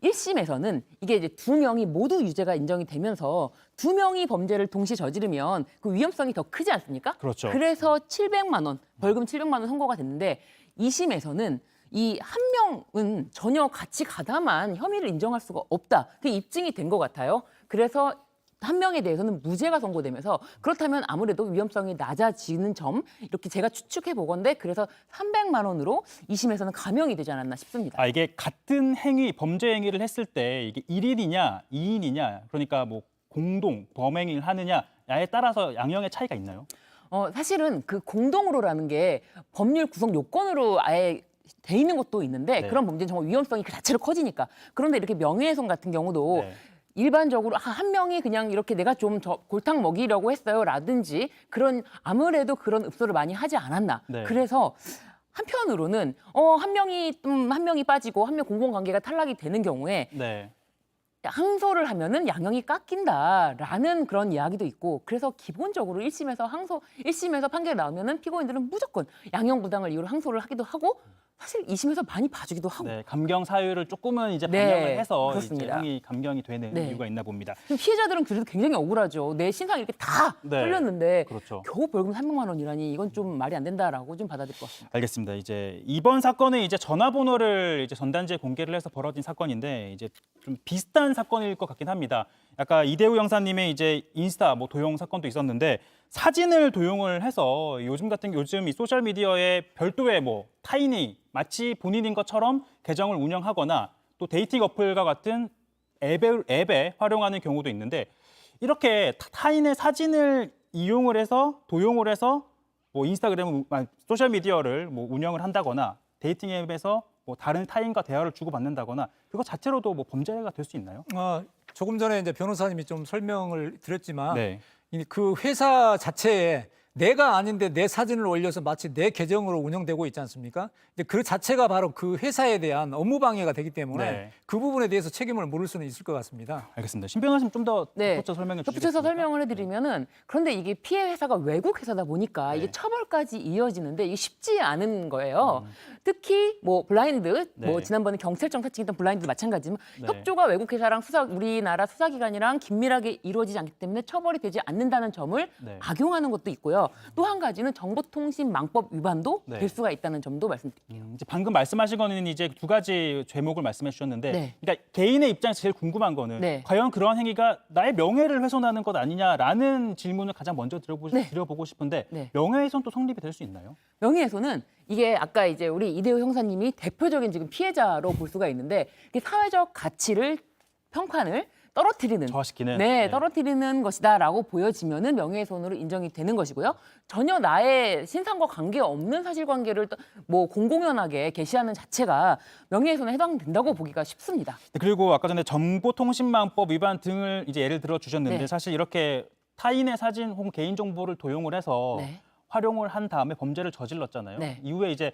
1심에서는 이게 이제 두 명이 모두 유죄가 인정이 되면서 두 명이 범죄를 동시에 저지르면 그 위험성이 더 크지 않습니까? 그렇죠. 그래서 700만 원, 벌금 700만 원 선고가 됐는데 2심에서는 이 한 명은 전혀 같이 가담한 혐의를 인정할 수가 없다. 그게 입증이 된 것 같아요. 그래서 한 명에 대해서는 무죄가 선고되면서 그렇다면 아무래도 위험성이 낮아지는 점 이렇게 제가 추측해 보건데 그래서 300만 원으로 2심에서는 감형이 되지 않았나 싶습니다. 이게 같은 범죄 행위를 했을 때 이게 1인이냐 2인이냐 그러니까 뭐 공동 범행을 하느냐에 따라서 양형의 차이가 있나요? 사실은 그 공동으로라는 게 법률 구성 요건으로 아예 돼 있는 것도 있는데 네. 그런 범죄는 정말 위험성이 그 자체로 커지니까. 그런데 이렇게 명예훼손 같은 경우도 네. 일반적으로 한 명이 그냥 이렇게 내가 좀 골탕 먹이려고 했어요라든지 그런 아무래도 그런 읍소를 많이 하지 않았나. 네. 그래서 한편으로는 한 명이 빠지고 한 명 공공관계가 탈락이 되는 경우에 네. 항소를 하면은 양형이 깎인다라는 그런 이야기도 있고 그래서 기본적으로 1심에서 판결이 나오면은 피고인들은 무조건 양형 부당을 이유로 항소를 하기도 하고 사실 2심에서 많이 봐주기도 하고 네, 감경 사유를 조금은 이제 네, 반영을 해서 이제 그렇습니다. 형이 감경이 되는 네. 이유가 있나 봅니다. 피해자들은 그래도 굉장히 억울하죠. 내 신상 이렇게 다 네, 털렸는데 그렇죠. 겨우 벌금 300만 원이라니 이건 좀 말이 안 된다라고 좀 받아들일 것 같습니다. 알겠습니다. 이제 이번 사건은 이제 전화번호를 이제 전단지에 공개를 해서 벌어진 사건인데 이제 좀 비슷한 사건일 것 같긴 합니다. 아까 이대우 형사님의 이제 인스타 뭐 도용 사건도 있었는데 사진을 도용을 해서 요즘 이 소셜 미디어에 별도의 뭐 타인이 마치 본인인 것처럼 계정을 운영하거나 또 데이팅 어플과 같은 앱에 활용하는 경우도 있는데 이렇게 타인의 사진을 이용을 해서 도용을 해서 뭐 인스타그램 소셜 미디어를 뭐 운영을 한다거나 데이팅 앱에서 뭐 다른 타인과 대화를 주고받는다거나 그거 자체로도 뭐 범죄가 될 수 있나요? 조금 전에 이제 변호사님이 좀 설명을 드렸지만 네. 그 회사 자체에 내가 아닌데 내 사진을 올려서 마치 내 계정으로 운영되고 있지 않습니까? 근데 그 자체가 바로 그 회사에 대한 업무 방해가 되기 때문에 네. 그 부분에 대해서 책임을 물을 수는 있을 것 같습니다. 알겠습니다. 신 변호사님 좀 더 네. 덧붙여 설명해 덧붙여서 주시겠습니까? 설명을 해드리면은 그런데 이게 피해 회사가 외국 회사다 보니까 네. 이게 처벌까지 이어지는데 이게 쉽지 않은 거예요. 특히 뭐 블라인드, 뭐 네. 지난번에 경찰청 사칭했던 블라인드 마찬가지지만 네. 협조가 외국 회사랑 우리나라 수사기관이랑 긴밀하게 이루어지지 않기 때문에 처벌이 되지 않는다는 점을 네. 악용하는 것도 있고요. 또 한 가지는 정보통신망법 위반도 네. 될 수가 있다는 점도 말씀드릴게요. 이제 방금 말씀하신 거는 이제 두 가지 죄목을 말씀해 주셨는데, 네. 그러니까 개인의 입장에서 제일 궁금한 거는 네. 과연 그러한 행위가 나의 명예를 훼손하는 것 아니냐라는 질문을 가장 먼저 드려보고 싶은데 네. 명예훼손도 성립이 될 수 있나요? 명예훼손은 이게 아까 이제 우리 이대호 형사님이 대표적인 지금 피해자로 볼 수가 있는데 이게 사회적 가치를 평판을 떨어뜨리는 저하시키는 네, 떨어뜨리는 것이다라고 보여지면은 명예훼손으로 인정이 되는 것이고요. 전혀 나의 신상과 관계 없는 사실관계를 뭐 공공연하게 게시하는 자체가 명예훼손에 해당된다고 보기가 쉽습니다. 그리고 아까 전에 정보통신망법 위반 등을 이제 예를 들어 주셨는데 네. 사실 이렇게 타인의 사진 혹은 개인 정보를 도용을 해서 네. 활용을 한 다음에 범죄를 저질렀잖아요. 네. 이후에 이제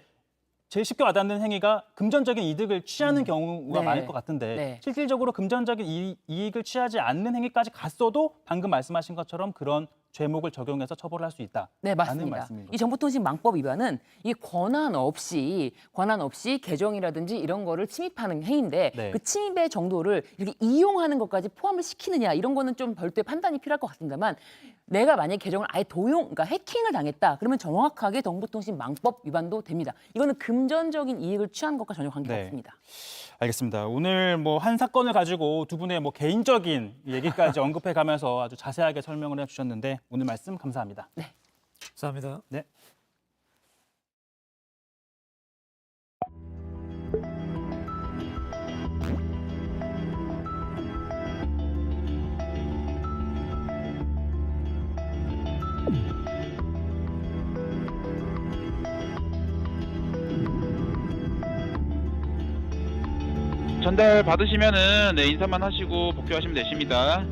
제일 쉽게 와닿는 행위가 금전적인 이득을 취하는 경우가 네. 많을 것 같은데 네. 실질적으로 금전적인 이익을 취하지 않는 행위까지 갔어도 방금 말씀하신 것처럼 그런 죄목을 적용해서 처벌할 수 있다. 네, 맞습니다. 이 정보통신망법 위반은 이 권한 없이 계정이라든지 이런 거를 침입하는 행위인데 네. 그 침입의 정도를 이렇게 이용하는 것까지 포함을 시키느냐 이런 거는 좀 별도의 판단이 필요할 것 같습니다만 내가 만약에 계정을 아예 그러니까 해킹을 당했다 그러면 정확하게 정보통신망법 위반도 됩니다. 이거는 금전적인 이익을 취한 것과 전혀 관계가 네. 없습니다. 알겠습니다. 오늘 뭐 한 사건을 가지고 두 분의 뭐 개인적인 얘기까지 언급해 가면서 아주 자세하게 설명을 해주셨는데 오늘 말씀 감사합니다. 네. 감사합니다. 네. 전달 받으시면은 네, 인사만 하시고 복귀하시면 되십니다.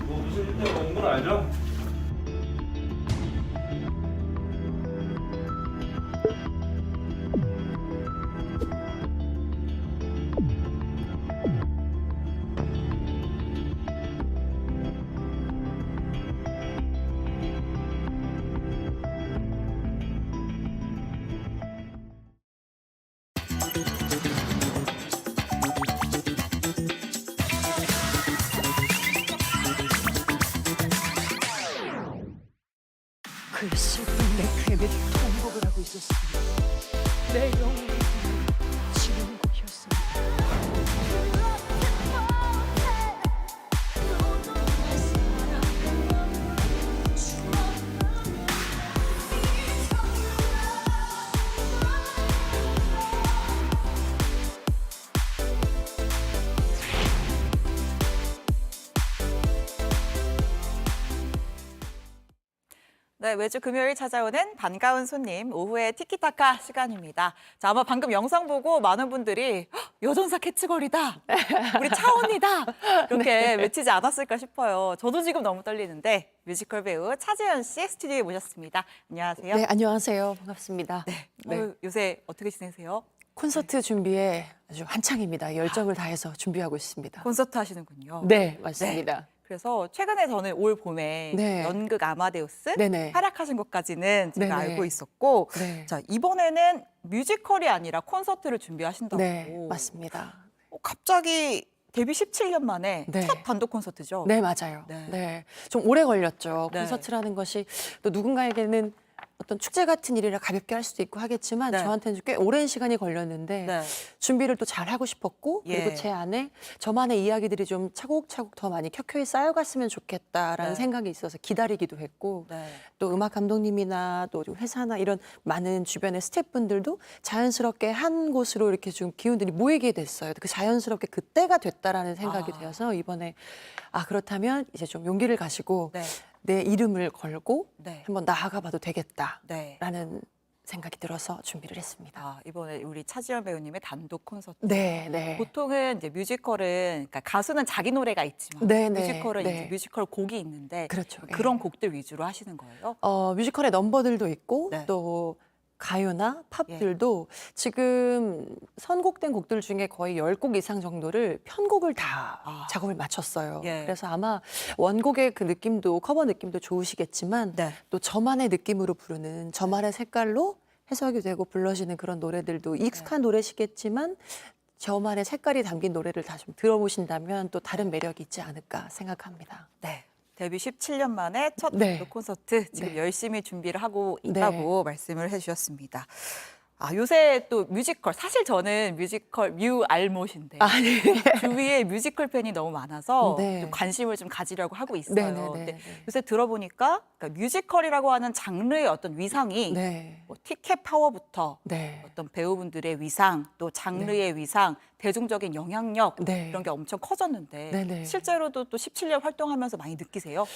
무슨 일때가 온 건 알죠? 네, 매주 금요일 찾아오는 반가운 손님 오후의 티키타카 시간입니다. 자, 아마 방금 영상 보고 많은 분들이 "헉, 여전사 캐치걸이다, 우리 차언니다 이렇게 외치지 않았을까 싶어요. 저도 지금 너무 떨리는데 뮤지컬 배우 차지연 씨 스튜디오에 모셨습니다. 안녕하세요. 네, 안녕하세요. 반갑습니다. 네. 요새 어떻게 지내세요? 콘서트 준비에 아주 한창입니다. 열정을 다해서 준비하고 있습니다. 콘서트 하시는군요. 네, 맞습니다. 네. 그래서 최근에 저는 올 봄에 네. 연극 아마데우스 네네. 활약하신 것까지는 제가 네네. 알고 있었고 네. 자, 이번에는 뮤지컬이 아니라 콘서트를 준비하신다고. 네, 맞습니다. 갑자기 데뷔 17년 만에 네. 첫 단독 콘서트죠? 네, 맞아요. 네. 네. 좀 오래 걸렸죠. 네. 콘서트라는 것이 또 누군가에게는 어떤 축제 같은 일이라 가볍게 할 수도 있고 하겠지만 네. 저한테는 꽤 오랜 시간이 걸렸는데 네. 준비를 또 잘 하고 싶었고 그리고 예. 제 안에 저만의 이야기들이 좀 차곡차곡 더 많이 켜켜이 쌓여갔으면 좋겠다라는 네. 생각이 있어서 기다리기도 했고 네. 또 음악 감독님이나 또 회사나 이런 많은 주변의 스태프분들도 자연스럽게 한 곳으로 이렇게 좀 기운들이 모이게 됐어요. 그 자연스럽게 그때가 됐다라는 생각이 되어서 이번에 그렇다면 이제 좀 용기를 가지고 네. 내 이름을 걸고 네. 한번 나아가봐도 되겠다라는 네. 생각이 들어서 준비를 했습니다. 이번에 우리 차지연 배우님의 단독 콘서트. 네, 네. 보통은 이제 뮤지컬은 그러니까 가수는 자기 노래가 있지만 네, 네, 뮤지컬은 네. 이제 뮤지컬 곡이 있는데 그렇죠. 그런 곡들 위주로 하시는 거예요? 뮤지컬의 넘버들도 있고 네. 또 가요나 팝들도 지금 선곡된 곡들 중에 거의 10곡 이상 정도를 편곡을 다 작업을 마쳤어요. 예. 그래서 아마 원곡의 그 느낌도 커버 느낌도 좋으시겠지만 네. 또 저만의 느낌으로 부르는 저만의 색깔로 해석이 되고 불러지는 그런 노래들도 익숙한 노래시겠지만 저만의 색깔이 담긴 노래를 다 좀 들어보신다면 또 다른 매력이 있지 않을까 생각합니다. 네. 데뷔 17년 만에 첫 네. 단독 콘서트 지금 네. 열심히 준비를 하고 있다고 말씀을 해주셨습니다. 요새 또 뮤지컬, 사실 저는 뮤지컬 알못인데 주위에 뮤지컬 팬이 너무 많아서 네. 좀 관심을 좀 가지려고 하고 있어요. 네, 네, 네, 근데 네. 요새 들어보니까 그러니까 뮤지컬이라고 하는 장르의 어떤 위상이 네. 뭐 티켓 파워부터 네. 어떤 배우분들의 위상, 또 장르의 위상, 대중적인 영향력 네. 이런 게 엄청 커졌는데 네, 네. 실제로도 또 17년 활동하면서 많이 느끼세요?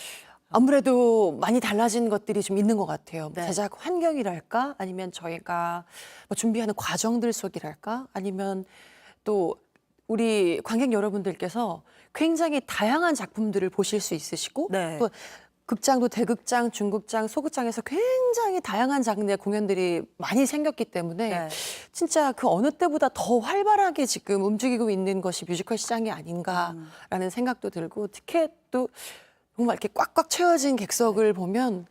아무래도 많이 달라진 것들이 좀 있는 것 같아요. 네. 제작 환경이랄까 아니면 저희가 뭐 준비하는 과정들 속이랄까 아니면 또 우리 관객 여러분들께서 굉장히 다양한 작품들을 보실 수 있으시고 네. 또 극장도 대극장, 중극장, 소극장에서 굉장히 다양한 장르의 공연들이 많이 생겼기 때문에 네. 진짜 그 어느 때보다 더 활발하게 지금 움직이고 있는 것이 뮤지컬 시장이 아닌가라는 생각도 들고 티켓도 정말 이렇게 꽉꽉 채워진 객석을 보면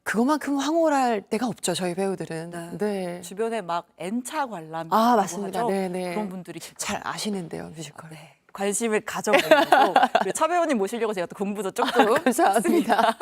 그것만큼 황홀할 데가 없죠, 저희 배우들은. 네. 주변에 막 N차 관람 맞습니다. 하죠? 네네. 그런 분들이 잘 아시는데요, 뮤지컬. 네. 관심을 가져보려고 차 배우님 모시려고 제가 또 공부도 조금 감사합니다.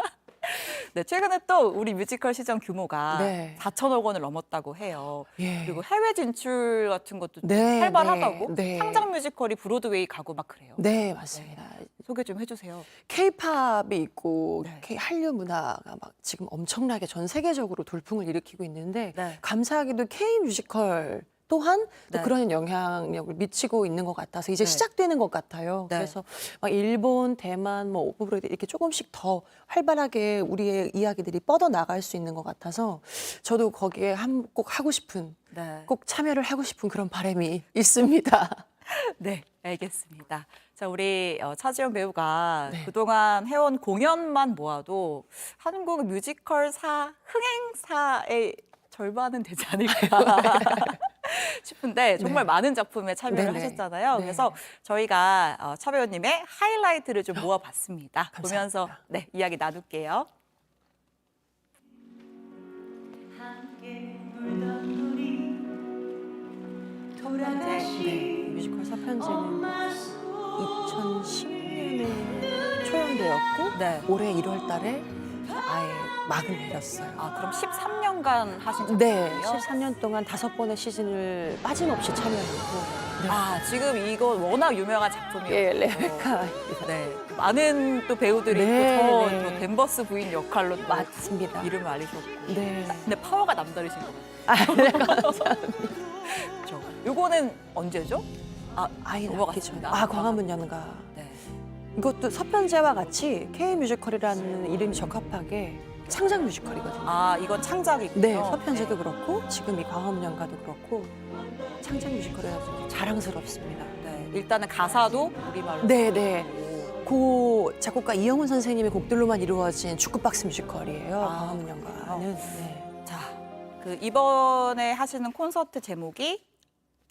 네, 최근에 또 우리 뮤지컬 시장 규모가 네. 4천억 원을 넘었다고 해요. 예. 그리고 해외 진출 같은 것도 좀 네, 활발하다고. 네. 상장 뮤지컬이 브로드웨이 가고 막 그래요. 네, 맞습니다. 소개 좀 해주세요. K-팝이 있고 네. 한류 문화가 막 지금 엄청나게 전 세계적으로 돌풍을 일으키고 있는데 네. 감사하게도 K-뮤지컬 또한 또 네. 그런 영향력을 미치고 있는 것 같아서 이제 네. 시작되는 것 같아요. 네. 그래서 막 일본, 대만, 뭐 오브로드 이렇게 조금씩 더 활발하게 우리의 이야기들이 뻗어 나갈 수 있는 것 같아서 저도 거기에 꼭 하고 싶은, 네. 꼭 참여를 하고 싶은 그런 바람이 있습니다. 네, 알겠습니다. 자, 우리 차지연 배우가 네. 그동안 해온 공연만 모아도 한국 뮤지컬사 흥행사의 절반은 되지 않을까 싶은데 정말 많은 작품에 참여를 네네. 하셨잖아요. 네. 그래서 저희가 차 배우님의 하이라이트를 좀 모아봤습니다. 감사합니다. 보면서 네, 이야기 나눌게요. 네, 뮤지컬 사편제는 2010년에 초연되었고 네. 올해 1월 달에 아예 막을 내렸어요. 그럼 13년간 하신 네, 작품이에요? 13년 동안 5번의 시즌을 빠짐없이 참여했고 네. 지금 이거 워낙 유명한 작품이에요. 예, 레베카. 네, 많은 또 배우들이 네, 있고 네. 또 댄버스 부인 역할로 또 맞습니다. 이름을 알리셨고. 네. 근데 파워가 남다르신 것 같아요. 네, 감사합니다. 그렇죠. 요거는 언제죠? 아이 낳기 전. 넘어갔습니다. 광화문 연가. 네. 이것도 서편제와 같이 K 뮤지컬이라는 이름이 적합하게 창작 뮤지컬이거든요. 아, 이건 창작이군요. 네, 서편제도 그렇고 지금 이 광화문연가도 그렇고 창작 뮤지컬이라서 자랑스럽습니다. 네, 일단은 가사도 우리말로. 네, 네. 그 작곡가 이영훈 선생님의 곡들로만 이루어진 주크박스 뮤지컬이에요. 광화문연가는. 네. 자, 그 이번에 하시는 콘서트 제목이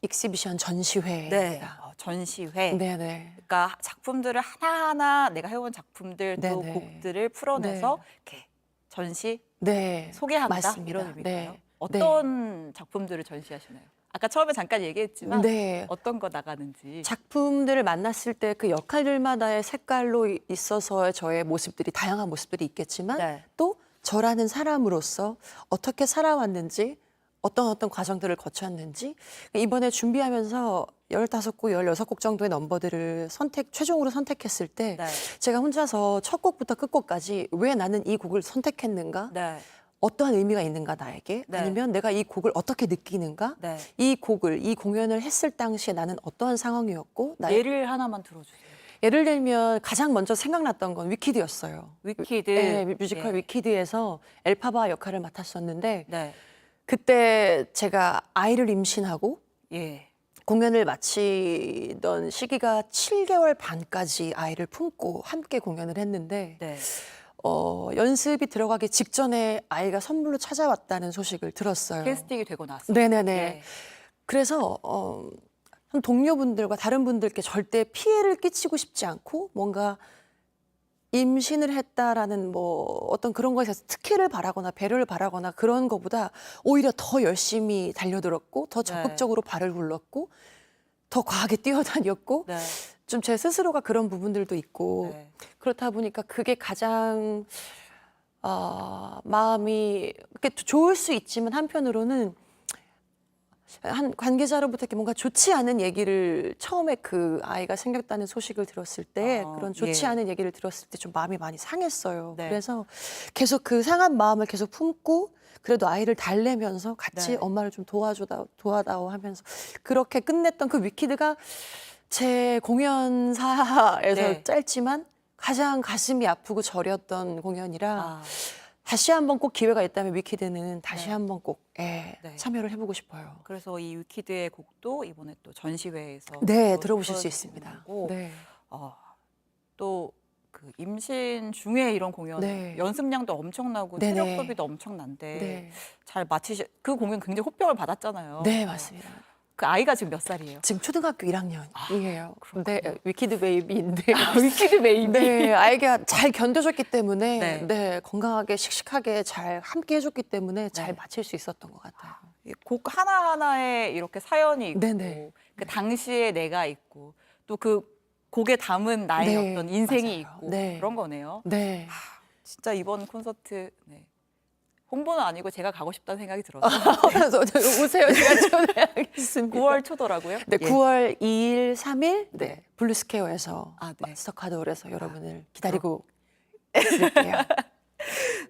익시비션 전시회. 네, 전시회. 네, 네. 그러니까 작품들을 하나하나 내가 해온 작품들 또 네네. 곡들을 풀어내서 이렇게 전시 네. 소개한다 맞습니다. 이런 의미인가요? 네. 어떤 작품들을 전시하시나요? 아까 처음에 잠깐 얘기했지만 네. 어떤 거 나가는지. 작품들을 만났을 때 그 역할들마다의 색깔로 있어서 저의 모습들이 다양한 모습들이 있겠지만 네. 또 저라는 사람으로서 어떻게 살아왔는지 어떤 과정들을 거쳤는지 이번에 준비하면서 15곡, 16곡 정도의 넘버들을 최종으로 선택했을 때 네. 제가 혼자서 첫 곡부터 끝곡까지 왜 나는 이 곡을 선택했는가? 네. 어떠한 의미가 있는가 나에게? 네. 아니면 내가 이 곡을 어떻게 느끼는가? 네. 이 공연을 했을 당시에 나는 어떠한 상황이었고 예를 하나만 들어주세요. 예를 들면 가장 먼저 생각났던 건 위키드였어요. 위키드. 네, 뮤지컬 예. 위키드에서 엘파바 역할을 맡았었는데 네. 그때 제가 아이를 임신하고 예. 공연을 마치던 시기가 7개월 반까지 아이를 품고 함께 공연을 했는데 네. 연습이 들어가기 직전에 아이가 선물로 찾아왔다는 소식을 들었어요. 캐스팅이 되고 나서. 네네네. 예. 그래서 동료분들과 다른 분들께 절대 피해를 끼치고 싶지 않고 뭔가 임신을 했다라는 어떤 그런 것에 대해서 특혜를 바라거나 배려를 바라거나 그런 것보다 오히려 더 열심히 달려들었고 더 적극적으로 발을 굴렀고 더 과하게 뛰어다녔고 네. 좀 제 스스로가 그런 부분들도 있고 네. 그렇다 보니까 그게 가장 마음이 그렇게 좋을 수 있지만 한편으로는 한 관계자로부터 이렇게 뭔가 좋지 않은 얘기를 처음에 그 아이가 생겼다는 소식을 들었을 때 그런 좋지 예. 않은 얘기를 들었을 때 좀 마음이 많이 상했어요. 네. 그래서 계속 그 상한 마음을 계속 품고 그래도 아이를 달래면서 같이 네. 엄마를 좀 도와다오 하면서 그렇게 끝냈던 그 위키드가 제 공연사에서 네. 짧지만 가장 가슴이 아프고 저렸던 공연이라 다시 한번 꼭 기회가 있다면 위키드는 다시 한번 꼭 참여를 해보고 싶어요. 그래서 이 위키드의 곡도 이번에 또 전시회에서 네, 또 들어보실 수 들어주시는 있습니다. 거고, 네. 또 그 임신 중에 이런 공연 네. 연습량도 엄청나고 네네. 체력 소비도 엄청난데 네. 잘 그 공연 굉장히 호평을 받았잖아요. 네, 맞습니다. 그 아이가 지금 몇 살이에요? 지금 초등학교 1학년이에요. 네, 위키드 베이비인데. 위키드 베이비. 네, 아이가 잘 견뎌줬기 때문에 네. 네, 건강하게 식식하게 잘 함께 해줬기 때문에 잘 네. 마칠 수 있었던 것 같아요. 곡 하나하나에 이렇게 사연이 있고 네네. 그 당시에 내가 있고 또 그 곡에 담은 나의 네, 어떤 인생이 맞아요. 있고 네. 그런 거네요. 네. 진짜 이번 콘서트 홍보는 아니고 제가 가고 싶다는 생각이 들어서 오세요. 제가 초대하겠습니다. 9월 초더라고요. 네, 예. 9월 2일, 3일 네, 블루스케어에서 마스터카드홀에서 여러분을 기다리고 있을게요.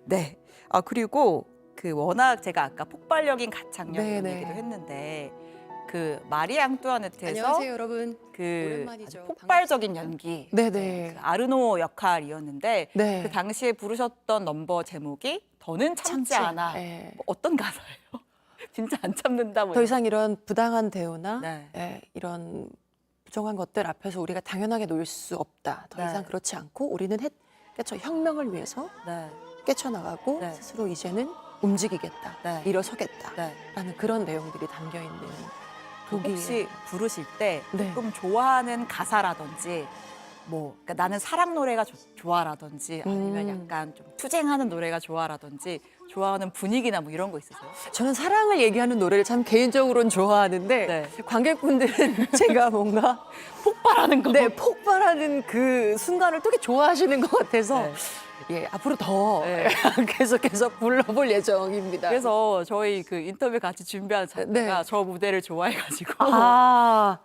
네. 그리고 그 워낙 제가 아까 폭발력인 가창력 이런 네네. 얘기도 했는데 그 마리 앙뚜아네트에서 안녕하세요, 여러분. 그 오랜만이죠. 아주 폭발적인 연기 네네. 그 아르노 역할이었는데 네. 그 당시에 부르셨던 넘버 제목이 더는 참지 않아. 네. 뭐 어떤 가사예요? 진짜 안 참는다. 뭐 더 이상 이런 부당한 대우나 네. 이런 부정한 것들 앞에서 우리가 당연하게 놓일 수 없다. 더 네. 이상 그렇지 않고 우리는 혁명을 위해서 네. 깨쳐나가고 네. 스스로 이제는 움직이겠다. 네. 일어서겠다. 네. 라는 그런 내용들이 담겨있는 곡이 혹시 부르실 때 네. 조금 좋아하는 가사라든지 그러니까 나는 사랑 노래가 좋아라든지 아니면 약간 좀 투쟁하는 노래가 좋아라든지 좋아하는 분위기나 뭐 이런 거 있으세요? 저는 사랑을 얘기하는 노래를 참 개인적으로는 좋아하는데 네. 관객분들은 제가 뭔가 폭발하는 거. 네, 폭발하는 그 순간을 되게 좋아하시는 것 같아서 네. 예, 앞으로 더 네. 계속 불러볼 예정입니다. 그래서 저희 그 인터뷰 같이 준비하는 작가가 네. 저 무대를 좋아해가지고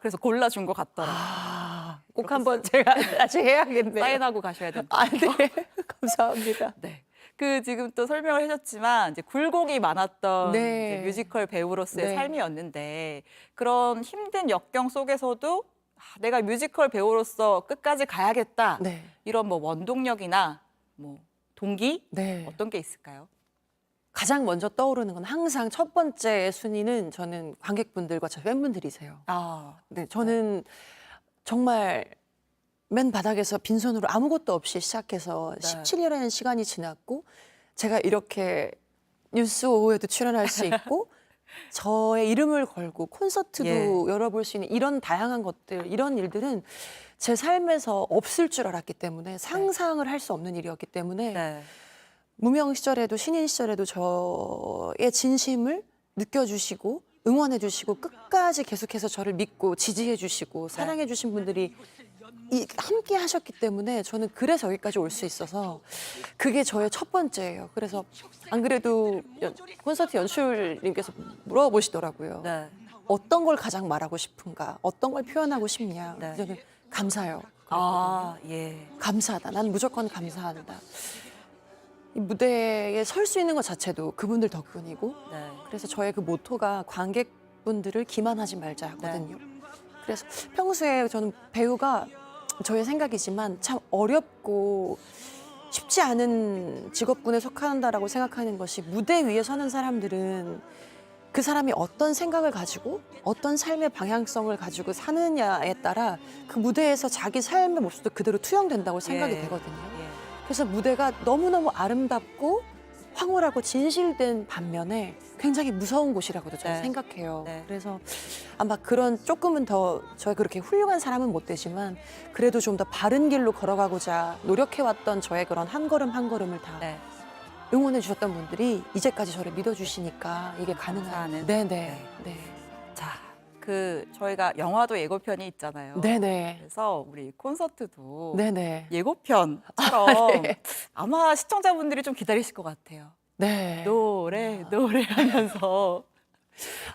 그래서 골라준 것 같더라고요. 꼭 한번 제가 다시 해야겠네요. 사인하고 가셔야 된다. 네. 감사합니다. 네. 그 지금 또 설명을 해줬지만 이제 굴곡이 많았던 네. 이제 뮤지컬 배우로서의 네. 삶이었는데 그런 힘든 역경 속에서도 내가 뮤지컬 배우로서 끝까지 가야겠다. 네. 이런 뭐 원동력이나 뭐 동기 네. 어떤 게 있을까요? 가장 먼저 떠오르는 건 항상 첫 번째 순위는 저는 관객분들과 저 팬분들이세요. 네, 저는 정말 맨 바닥에서 빈손으로 아무것도 없이 시작해서 17년이라는 시간이 지났고 제가 이렇게 뉴스 오후에도 출연할 수 있고 저의 이름을 걸고 콘서트도 열어볼 수 있는 이런 다양한 것들, 이런 일들은 제 삶에서 없을 줄 알았기 때문에 상상을 할 수 없는 일이었기 때문에 무명 시절에도 신인 시절에도 저의 진심을 느껴주시고 응원해주시고 끝까지 계속해서 저를 믿고 지지해주시고 사랑해주신 분들이 함께 하셨기 때문에 저는 그래서 여기까지 올 수 있어서 그게 저의 첫 번째예요. 그래서 안 그래도 콘서트 연출님께서 물어보시더라고요. 어떤 걸 가장 말하고 싶은가? 어떤 걸 표현하고 싶냐? 저는 감사해요. 감사하다. 난 무조건 감사한다. 이 무대에 설 수 있는 것 자체도 그분들 덕분이고 그래서 저의 그 모토가 관객분들을 기만하지 말자거든요. 그래서 평소에 저는 배우가 저의 생각이지만 참 어렵고 쉽지 않은 직업군에 속한다라고 생각하는 것이 무대 위에 서는 사람들은 그 사람이 어떤 생각을 가지고 어떤 삶의 방향성을 가지고 사느냐에 따라 그 무대에서 자기 삶의 모습도 그대로 투영된다고 생각이 되거든요. 그래서 무대가 너무너무 아름답고 황홀하고 진실된 반면에 굉장히 무서운 곳이라고도 저는 생각해요. 그래서 아마 그런 조금은 더 저희 그렇게 훌륭한 사람은 못 되지만 그래도 좀 더 바른 길로 걸어가고자 노력해왔던 저의 그런 한 걸음 한 걸음을 다 응원해 주셨던 분들이 이제까지 저를 믿어주시니까 이게 가능한. 네네. 자, 저희가 영화도 예고편이 있잖아요. 네네. 그래서 우리 콘서트도 네네. 예고편처럼 아마 시청자분들이 좀 기다리실 것 같아요. 네. 노래 하면서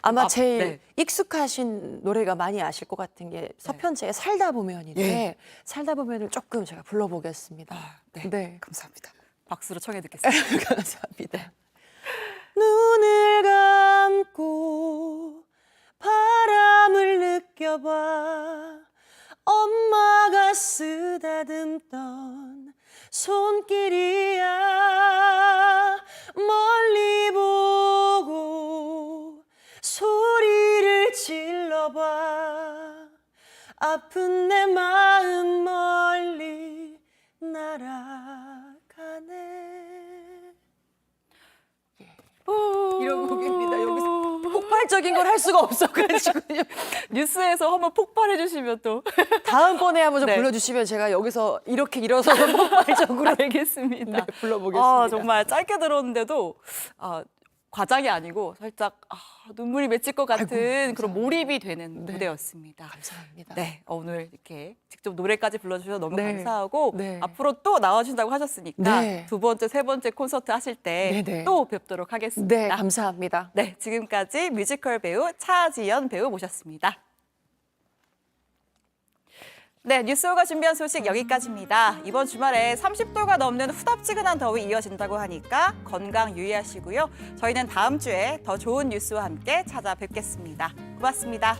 아마 제일 익숙하신 노래가 많이 아실 것 같은 게 서편제의 살다 보면인데 살다 보면을 조금 제가 불러보겠습니다. 네. 감사합니다. 박수로 청해 듣겠습니다. 감사합니다. 눈을 감고 바람을 느껴봐 엄마가 쓰다듬던 손길이야 멀리 보고 소리를 질러봐 아픈 내 마음 멀리 날아가네 이런 곡입니다. 여기서 폭발적인 걸 할 수가 없어가지고요. 뉴스에서 한번 폭발해 주시면 또 다음번에 한번 좀 불러주시면 제가 여기서 이렇게 일어서서 폭발적으로 알겠습니다. 불러보겠습니다. 정말 짧게 들었는데도 과장이 아니고 살짝 눈물이 맺힐 것 같은 그런 몰입이 되는 무대였습니다. 감사합니다. 네, 오늘 이렇게 직접 노래까지 불러주셔서 너무 감사하고 앞으로 또 나와주신다고 하셨으니까 두 번째, 세 번째 콘서트 하실 때 또 뵙도록 하겠습니다. 네, 감사합니다. 네, 지금까지 뮤지컬 배우 차지연 배우 모셨습니다. 네, 뉴스호가 준비한 소식 여기까지입니다. 이번 주말에 30도가 넘는 후덥지근한 더위 이어진다고 하니까 건강 유의하시고요. 저희는 다음 주에 더 좋은 뉴스와 함께 찾아뵙겠습니다. 고맙습니다.